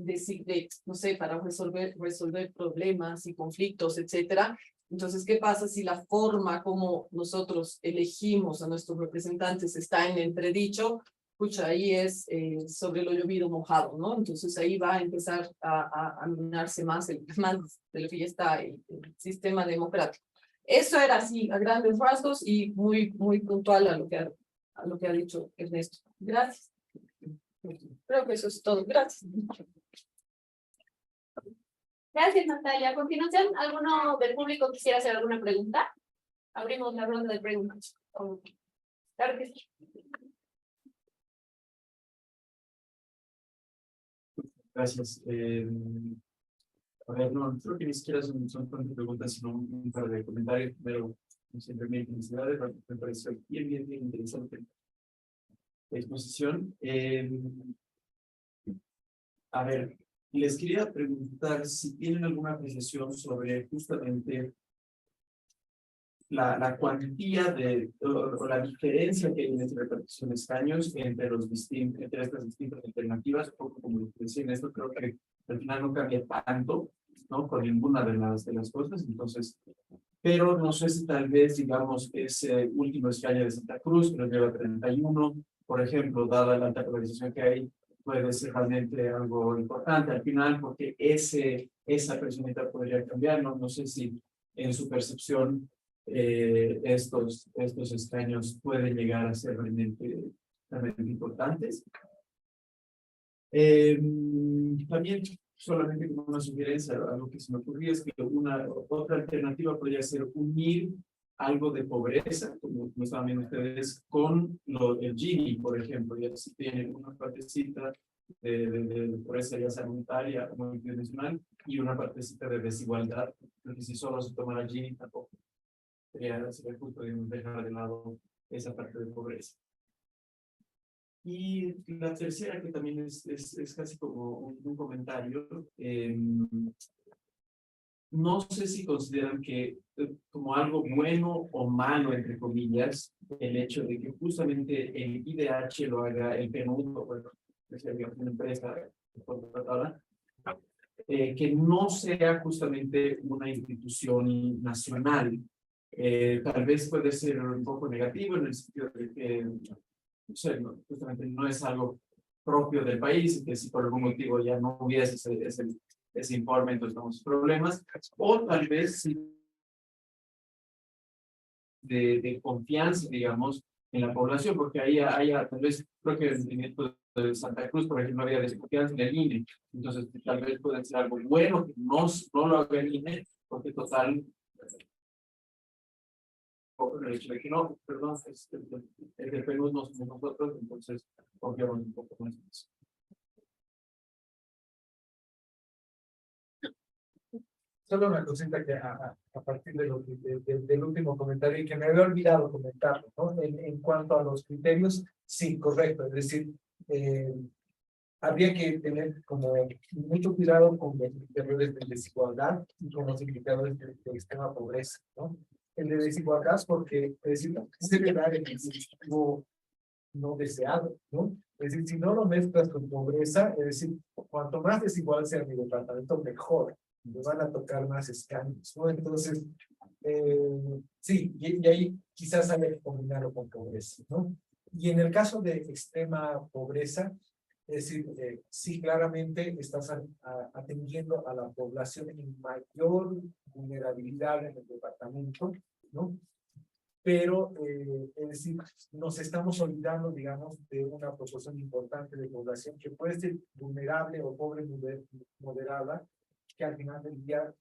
resolver problemas y conflictos, etcétera. Entonces, ¿qué pasa si la forma como nosotros elegimos a nuestros representantes está en entredicho? pucha, ahí es sobre lo llovido mojado, ¿no? Entonces ahí va a empezar a minarse más, más de lo que ya está el sistema democrático. Eso era así, a grandes rasgos y muy puntual a lo que ha dicho Ernesto. Gracias. Creo que eso es todo. Gracias. Gracias, Natalia. A continuación, ¿alguno del público quisiera hacer alguna pregunta? Abrimos la ronda de preguntas. Claro que sí. Gracias. A ver, no, creo que ni siquiera son tantas preguntas, sino un par de comentarios. Primero, simplemente felicidades, me pareció bien interesante la exposición. A ver, les quería preguntar si tienen alguna apreciación sobre justamente la cuantía o la diferencia que hay en esta repartición de escaños entre estas distintas alternativas, un poco como decía en esto, creo que al final no cambia tanto, ¿no? Con ninguna de las cosas, entonces, pero no sé si tal vez, digamos, ese último escaño de Santa Cruz, que nos lleva a 31, por ejemplo, dada la alta polarización que hay, puede ser realmente algo importante al final, porque esa personalidad podría cambiar, no sé si en su percepción estos escaños pueden llegar a ser realmente importantes. También, solamente como una sugerencia, algo que se me ocurría es que otra alternativa podría ser unir algo de pobreza, como estaban viendo ustedes, con el Gini, por ejemplo, ya si tienen una partecita de pobreza ya sea monetaria o multidimensional y una partecita de desigualdad, porque si solo se tomara Gini tampoco sería justo dejar de lado esa parte de pobreza. Y la tercera, que también es casi como un comentario, no sé si consideran que como algo bueno o malo, entre comillas, el hecho de que justamente el IDH lo haga el PNUD, o bueno, una empresa contratada, que no sea justamente una institución nacional. Tal vez puede ser un poco negativo en el sentido de que, no sé, justamente no es algo propio del país, y que si por algún motivo ya no hubiese ese informe, entonces tenemos problemas, o tal vez sí de confianza, digamos, en la población, porque ahí tal vez, creo que en esto de Santa Cruz, por ejemplo, había desconfianza en el INE, entonces tal vez puede ser algo bueno que no lo haga el INE, porque total, el hecho de que no, perdón, el de Perú no somos nosotros, entonces confiamos un poco más en eso. Solo una cosita que a partir del último comentario y que me había olvidado comentarlo, ¿no? En cuanto a los criterios, sí, correcto. Es decir, habría que tener como mucho cuidado con los indicadores de desigualdad y con los indicadores de extrema pobreza, ¿no? El de desigualdad es porque, es decir, se debe dar el incentivo no deseado, ¿no? Es decir, si no lo mezclas con pobreza, es decir, cuanto más desigual sea mi departamento, mejor, me van a tocar más escaños, ¿no? Entonces, sí, y ahí quizás haya que combinarlo con pobreza, ¿no? Y en el caso de extrema pobreza, es decir, sí, claramente estás atendiendo a la población en mayor vulnerabilidad en el departamento, ¿no? Pero, es decir, nos estamos olvidando, digamos, de una proporción importante de población que puede ser vulnerable o pobre moderada, que al final del día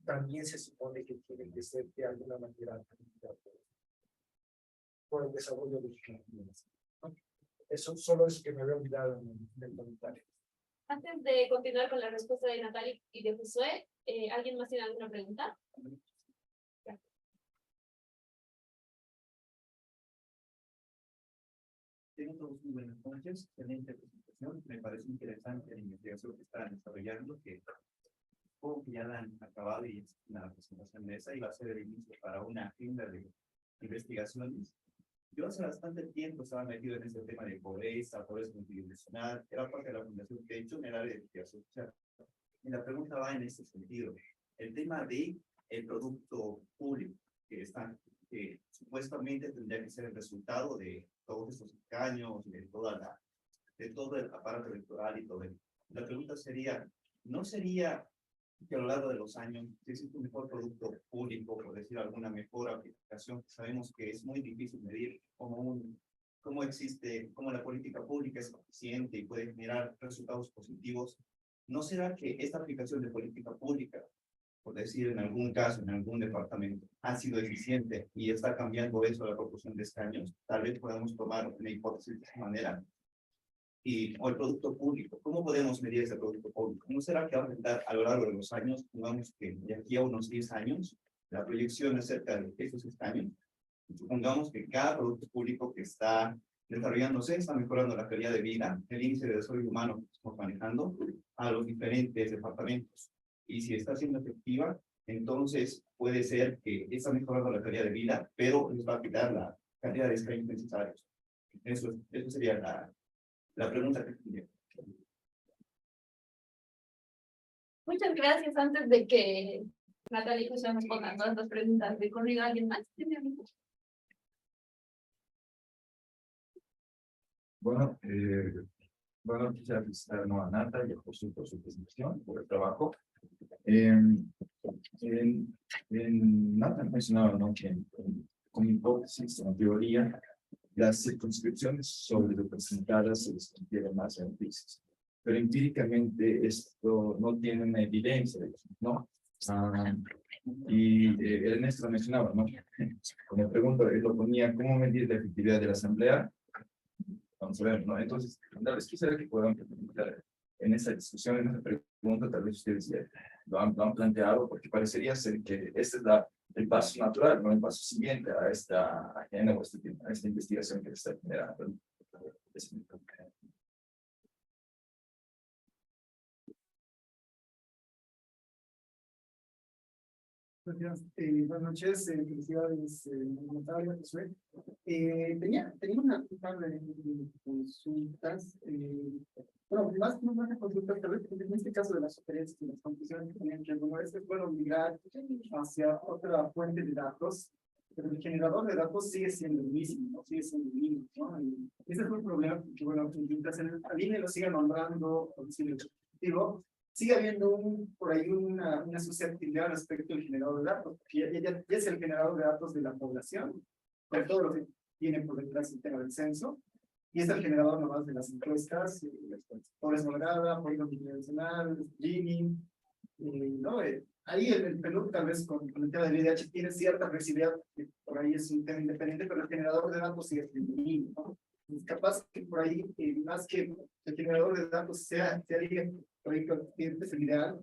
también se supone que tiene que ser de alguna manera atendida por el desarrollo de sus comunidades, ¿no? Eso solo es que me había olvidado en el comentario. Antes de continuar con la respuesta de Natalia y de Josué, ¿alguien más tiene alguna pregunta? Tengo todos muy buenas noches, excelente presentación, me parece interesante la investigación que están desarrollando, que supongo que ya la han acabado y es una presentación de esa y va a ser el inicio para una agenda de investigaciones. Yo hace bastante tiempo estaba metido en este tema de pobreza multidimensional, era parte de la fundación que he hecho en el área de investigación social. Y la pregunta va en este sentido. El tema de el producto público que supuestamente tendría que ser el resultado de todos estos escaños, de toda de todo el aparato electoral y todo. La pregunta sería, ¿no sería que a lo largo de los años existe un mejor producto público, por decir alguna mejor aplicación? Sabemos que es muy difícil medir cómo la política pública es eficiente y puede generar resultados positivos. ¿No será que esta aplicación de política pública, por decir en algún caso, en algún departamento, ha sido eficiente y está cambiando eso la proporción de escaños? Tal vez podamos tomar una hipótesis de esa manera. O el producto público, ¿cómo podemos medir ese producto público? ¿No será que va a aumentar a lo largo de los años? Supongamos que de aquí a unos 10 años, la proyección acerca de esos escaños, supongamos que cada producto público que está desarrollándose está mejorando la calidad de vida, el índice de desarrollo humano que estamos manejando a los diferentes departamentos. Y si está siendo efectiva, entonces puede ser que está mejorando la calidad de vida, pero les va a quitar la cantidad de escaños necesarios. Eso sería la pregunta que tenía. Muchas gracias. Antes de que Natalia y José respondan todas las preguntas, ¿de corrido alguien más? Bueno, quisiera felicitar a Nata y a José por su presentación, por el trabajo. Nata mencionaba, ¿no?, que como hipótesis, en teoría, las circunscripciones sobrerepresentadas se les confieren más beneficios. Pero empíricamente esto no tiene una evidencia, ¿no? Ernesto lo mencionaba, ¿no? Me pregunto, él lo ponía, ¿cómo medir la efectividad de la asamblea? Vamos a ver, ¿no? Entonces, tal vez quisiera que puedan preguntar en esa discusión, en esa pregunta, tal vez ustedes lo han planteado, porque parecería ser que este es el paso natural, ¿no? El paso siguiente a esta agenda o a esta investigación que se está generando. Gracias. Buenas noches, felicidades, Natalia, Josué. Tenía un par de consultas, bueno, más que una consulta, tal vez en este caso de las sugerencias y las conclusiones que tenían que alguna vez es bueno migrar hacia otra fuente de datos, pero el generador de datos sigue siendo el mismo, ¿no? Sigue siendo el mismo, ¿no? Y ese es un problema, que bueno, mientras al INE lo sigan nombrando, por decirlo ejecutivo, sigue habiendo por ahí una susceptibilidad respecto al generador de datos, porque ya es el generador de datos de la población, con todo lo que tiene por detrás el tema del censo, y es el generador nomás de las encuestas, pobres moderada, polígono internacional, Gini, ¿no? Ahí el PNUD tal vez con el tema del IDH tiene cierta flexibilidad, que por ahí es un tema independiente, pero el generador de datos sigue siendo el mismo, ¿no? Es capaz que por ahí, más que el generador de datos sea por ahí tiene flexibilidad,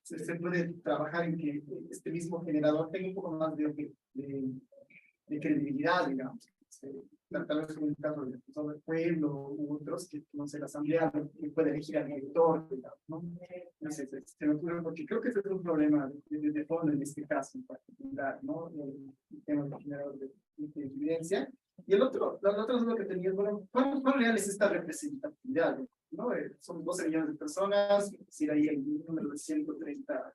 se puede trabajar en que este mismo generador tenga un poco más de credibilidad, digamos. Tal vez como el caso del defensor del pueblo u otros, que no sé, la asamblea que puede elegir al director, digamos, ¿no? No sé, se me ocurre porque creo que ese es un problema de fondo en este caso en particular, ¿no? El tema del generador de evidencia. Y la otra duda que tenía es, bueno, ¿cuán real es esta representatividad? ¿No? Son 12 millones de personas, es decir, ahí hay un número de 130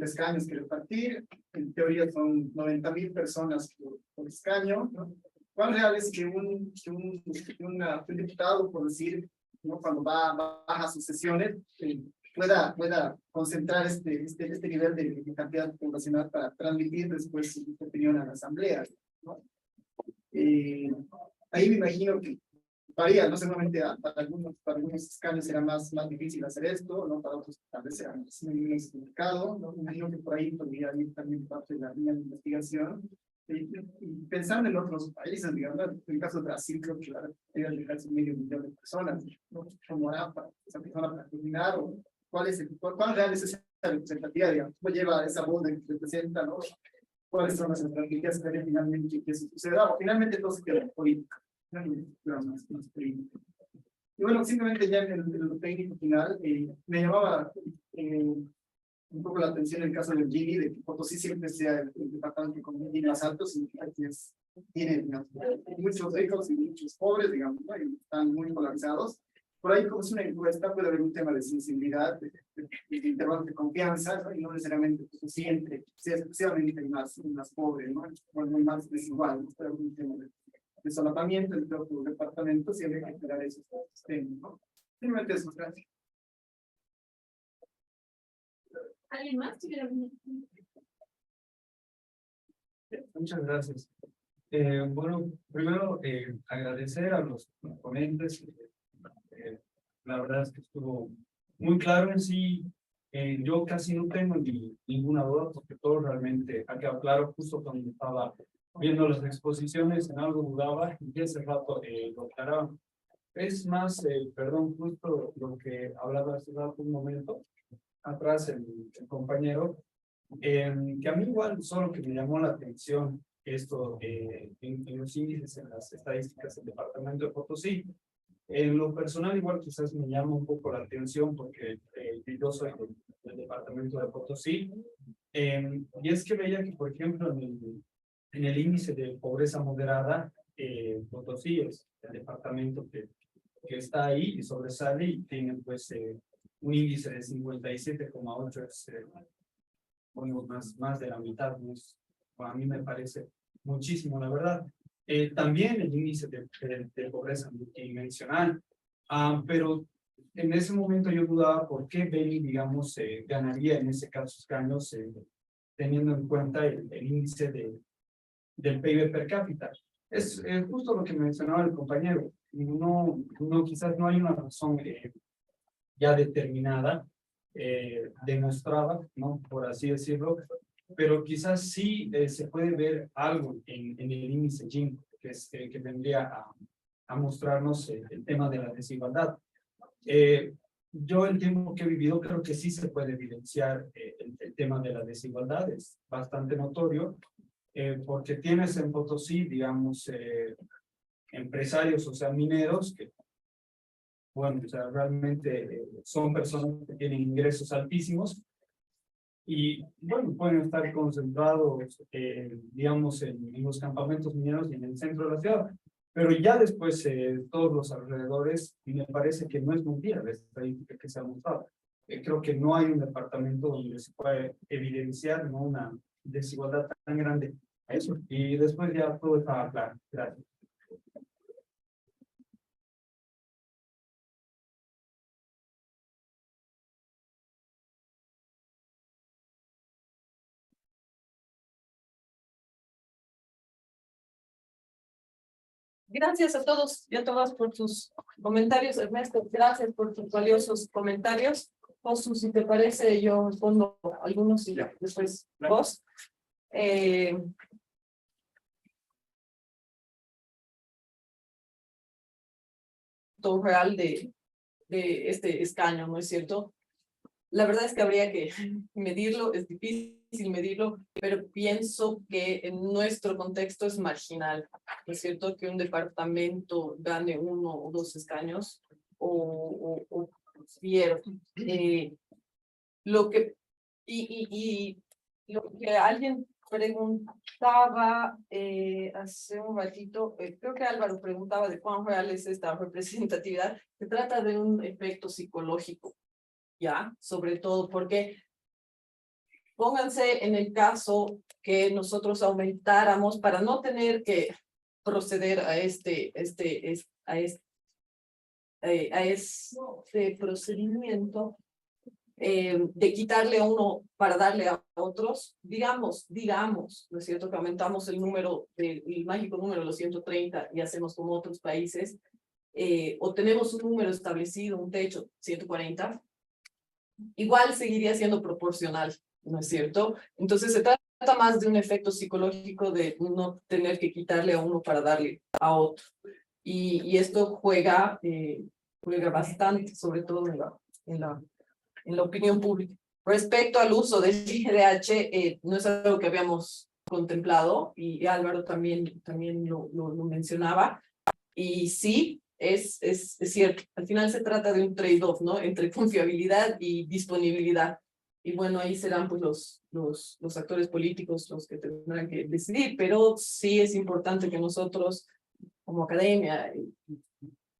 escaños que repartir, en teoría son 90,000 personas por escaño, ¿no? ¿Cuán real es que un diputado, por decir, ¿no?, cuando baja sus sesiones, pueda concentrar este nivel de cantidad poblacional para transmitir después su opinión a la asamblea, ¿no? Ahí me imagino que varía, no solamente para algunos escaños será más difícil hacer esto, ¿no? Para otros tal vez será más complicado, ¿no? Me imagino que por ahí podría ir también parte de la línea de investigación. Y pensando en otros países, digamos, en el caso de Brasil, creo que debe llegar a 500,000 de personas, ¿no? ¿Cómo hará para esa persona para terminar? ¿O cuál real es esa representativa, digamos? ¿Cómo lleva esa voz de que representa, ¿no? ¿Cuáles son las estrategias que finalmente que suceda? O finalmente todo se queda político. Y bueno, simplemente ya en el técnico final, me llamaba un poco la atención el caso del Gini, de que Potosí siempre sea el departamento con el Gini más alto, significa que tiene, digamos, muchos ricos y muchos pobres, digamos, ¿no? Y están muy polarizados. Por ahí, como es una encuesta, puede haber un tema de sensibilidad, de intervalos de confianza, ¿no? Y no necesariamente siempre, sea especialmente el más pobre, ¿no? O el más desigual, ¿no? Puede haber un tema de solapamiento entre los departamentos y habría que generar esos sistemas, ¿no? Simplemente eso, gracias. ¿Alguien más? Muchas gracias. Bueno, primero agradecer a los ponentes. La verdad es que estuvo muy claro en sí. Yo casi no tengo ninguna duda porque todo realmente ha quedado claro. Justo cuando estaba viendo las exposiciones, en algo dudaba y hace rato lo aclaraba. Es más, perdón, justo lo que hablaba hace rato un momento atrás el compañero, que a mí igual solo que me llamó la atención esto en los índices, en las estadísticas del departamento de Potosí. En lo personal igual quizás me llama un poco la atención porque yo soy del departamento de Potosí, y es que veía que por ejemplo en el índice de pobreza moderada, Potosí es el departamento que está ahí y sobresale y tiene pues un índice de 57,8, es bueno, más de la mitad, ¿no? A mí me parece muchísimo, la verdad. También el índice de pobreza multidimensional, pero en ese momento yo dudaba por qué Beni, digamos, ganaría en ese caso escaños, teniendo en cuenta el índice del PIB per cápita. Es justo lo que mencionaba el compañero. Quizás no hay una razón ya determinada, demostrada, ¿no? Por así decirlo, pero quizás sí se puede ver algo en el índice Gini, que vendría a mostrarnos el tema de la desigualdad. Yo el tiempo que he vivido creo que sí se puede evidenciar el tema de la desigualdad, es bastante notorio, porque tienes en Potosí, digamos, empresarios, o sea, mineros, que, bueno, o sea, realmente son personas que tienen ingresos altísimos, y bueno, pueden estar concentrados, digamos, en los campamentos mineros y en el centro de la ciudad. Pero ya después, todos los alrededores, y me parece que no es mentira la estadística que se ha mostrado. Creo que no hay un departamento donde se pueda evidenciar, ¿no?, una desigualdad tan grande. Eso. Y después ya todo estaba claro. Gracias. Gracias a todos y a todas por sus comentarios. Ernesto, gracias por tus valiosos comentarios. Josu, si te parece, yo respondo algunos y después vos. Todo real de este escaño, ¿no es cierto? La verdad es que habría que medirlo, es difícil medirlo, pero pienso que en nuestro contexto es marginal, ¿no es cierto? Que un departamento gane 1 o 2 escaños o fiero. Lo que alguien preguntaba hace un ratito, creo que Álvaro preguntaba de cuán real es esta representatividad. Se trata de un efecto psicológico, ¿ya? Sobre todo porque pónganse en el caso que nosotros aumentáramos para no tener que proceder a este procedimiento de quitarle a uno para darle a otros, digamos, ¿no es cierto?, que aumentamos el número, el mágico número de los 130 y hacemos como otros países, o tenemos un número establecido, un techo, 140, igual seguiría siendo proporcional, ¿no es cierto? Entonces se trata más de un efecto psicológico de no tener que quitarle a uno para darle a otro. Y esto juega bastante, sobre todo en la opinión pública. Respecto al uso del IDH, no es algo que habíamos contemplado, y Álvaro también lo mencionaba, y sí, es cierto, al final se trata de un trade-off, ¿no?, entre confiabilidad y disponibilidad, y bueno, ahí serán pues los actores políticos los que tendrán que decidir, pero sí es importante que nosotros, como academia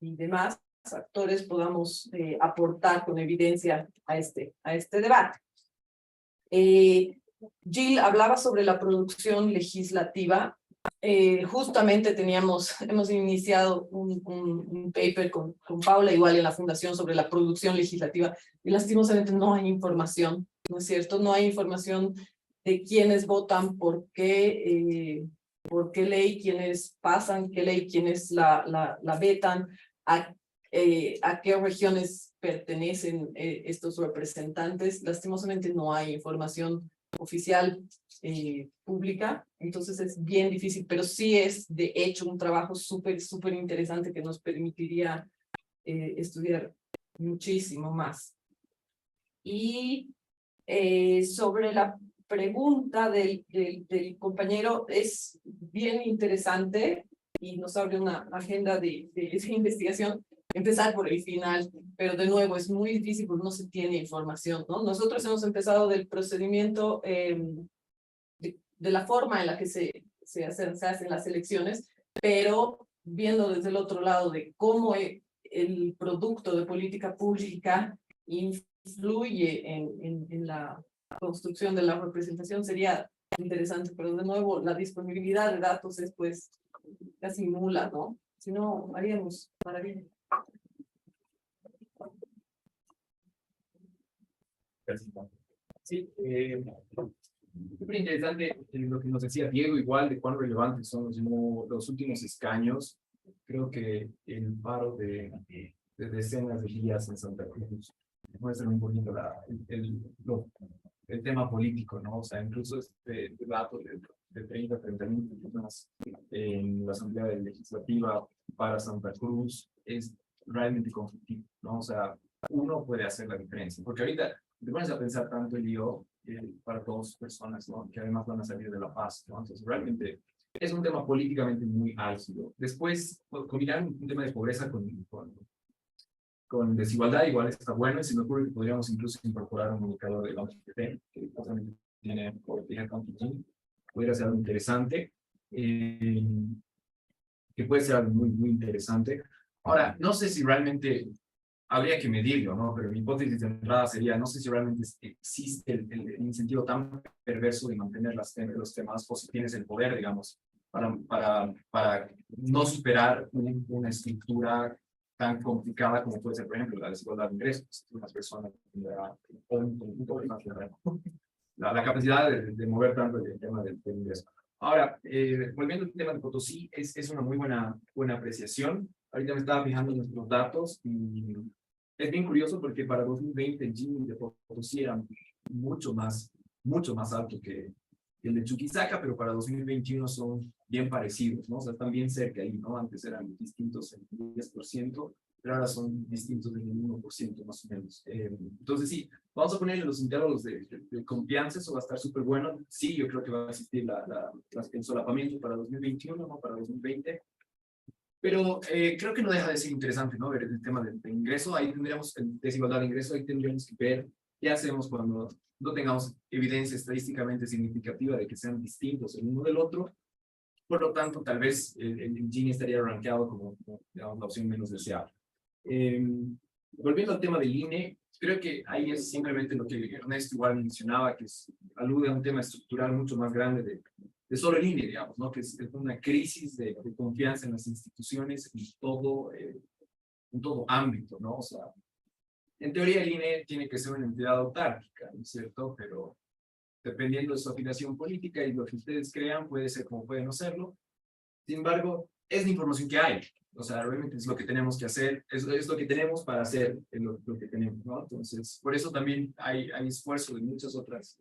y demás actores, podamos aportar con evidencia a este debate. Jill hablaba sobre la producción legislativa. Justamente hemos iniciado un paper con Paula, igual en la Fundación, sobre la producción legislativa, y lastimosamente no hay información, ¿no es cierto? No hay información de quiénes votan, por qué ley, quiénes pasan, qué ley, quiénes la vetan, a qué regiones pertenecen estos representantes. Lastimosamente no hay información oficial pública, entonces es bien difícil, pero sí es de hecho un trabajo súper interesante que nos permitiría estudiar muchísimo más. Y sobre la pregunta del compañero, es bien interesante y nos abre una agenda de investigación, empezar por el final, pero de nuevo es muy difícil porque no se tiene información, ¿no? Nosotros hemos empezado del procedimiento de la forma en la que se hacen las elecciones, pero viendo desde el otro lado de cómo el producto de política pública influye en la construcción de la representación, sería interesante, pero de nuevo la disponibilidad de datos es pues casi nula, ¿no? Si no, haríamos maravilla. Sí, súper interesante lo que nos decía Diego, igual de cuán relevantes son los últimos escaños. Creo que el paro de decenas de días en Santa Cruz muestra un poquito el tema político, ¿no? O sea, incluso este dato de 30 personas en la Asamblea Legislativa para Santa Cruz es realmente conflictivo, ¿no? O sea, uno puede hacer la diferencia, porque ahorita te pones a pensar tanto el lío para dos personas, ¿no? Que además van a salir de La Paz, ¿no? Entonces, realmente es un tema políticamente muy álgido. Después, combinar un tema de pobreza con desigualdad igual está bueno, y se me ocurre que podríamos incluso incorporar un indicador de la OCDE, que justamente tiene podría ser algo interesante, que puede ser algo muy interesante. Ahora, no sé si realmente habría que medirlo, ¿no? Pero mi hipótesis de entrada sería, no sé si realmente existe el incentivo tan perverso de mantener los temas o si tienes el poder, digamos, para no superar una estructura tan complicada como puede ser, por ejemplo, la desigualdad de ingresos. Una persona la capacidad de mover tanto el tema del ingreso. Ahora, volviendo al tema de Potosí, es una muy buena apreciación. Ahorita me estaba fijando en nuestros datos y es bien curioso porque para 2020 el Gini de Potosí era mucho más alto que el de Chuquisaca, pero para 2021 son bien parecidos, ¿no? O sea, están bien cerca ahí, ¿no? Antes eran distintos en 10%, pero ahora son distintos en el 1% más o menos. Entonces sí, vamos a ponerle los intervalos de confianza, eso va a estar súper bueno. Sí, yo creo que va a existir el solapamiento para 2021, no para 2020. Pero creo que no deja de ser interesante, ¿no? Ver el tema del ingreso, ahí tendríamos desigualdad de ingreso, ahí tendríamos que ver qué hacemos cuando no tengamos evidencia estadísticamente significativa de que sean distintos el uno del otro. Por lo tanto, tal vez el Gini estaría rankeado como digamos, la opción menos deseable. Volviendo al tema del INE, creo que ahí es simplemente lo que Ernesto igual mencionaba, que alude a un tema estructural mucho más grande de solo el INE, digamos, ¿no? Que es una crisis de confianza en las instituciones en todo ámbito, ¿no? O sea, en teoría el INE tiene que ser una entidad autárquica, ¿no es cierto? Pero dependiendo de su afiliación política y lo que ustedes crean, puede ser como puede no serlo. Sin embargo, es la información que hay. O sea, realmente es lo que tenemos que hacer, es lo que tenemos para hacer lo que tenemos, ¿no? Entonces, por eso también hay esfuerzo de muchas otras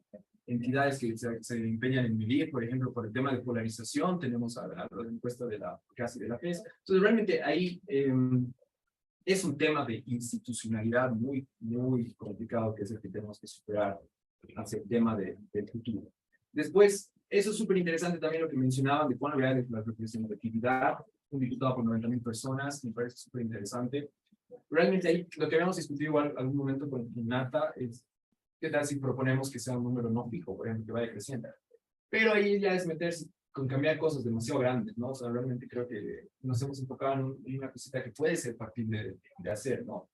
entidades que se empeñan en medir, por ejemplo, por el tema de polarización, tenemos a la encuesta de la PES. Entonces, realmente ahí es un tema de institucionalidad muy complicado, que es el que tenemos que superar hacia el tema del futuro. Después, eso es súper interesante también lo que mencionaban de cuán real es la representatividad. Un diputado por 90,000 personas, me parece súper interesante. Realmente ahí, lo que habíamos discutido igual algún momento con Nata es qué tal si proponemos que sea un número no fijo, por ejemplo, que vaya creciendo. Pero ahí ya es meterse con cambiar cosas demasiado grandes, ¿no? O sea, realmente creo que nos hemos enfocado en una cosita que puede ser factible de hacer, ¿no?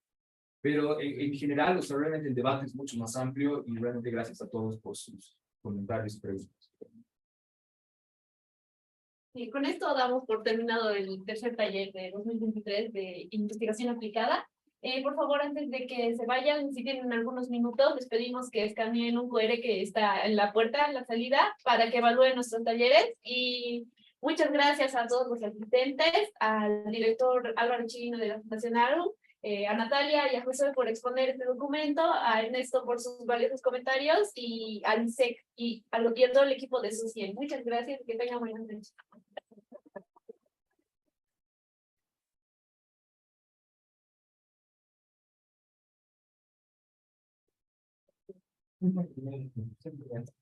Pero en general, o sea, realmente el debate es mucho más amplio y realmente gracias a todos por sus comentarios y preguntas. Y con esto damos por terminado el tercer taller de 2023 de investigación aplicada. Por favor, antes de que se vayan, si tienen algunos minutos, les pedimos que escaneen un QR que está en la puerta, en la salida, para que evalúen nuestros talleres. Y muchas gracias a todos los asistentes, al director Álvaro Chino de la Fundación ARU, a Natalia y a José por exponer este documento, a Ernesto por sus valiosos comentarios y al ISEC y a todo el equipo de SUCIEN. Muchas gracias y que tengan buenas noches. Siempre.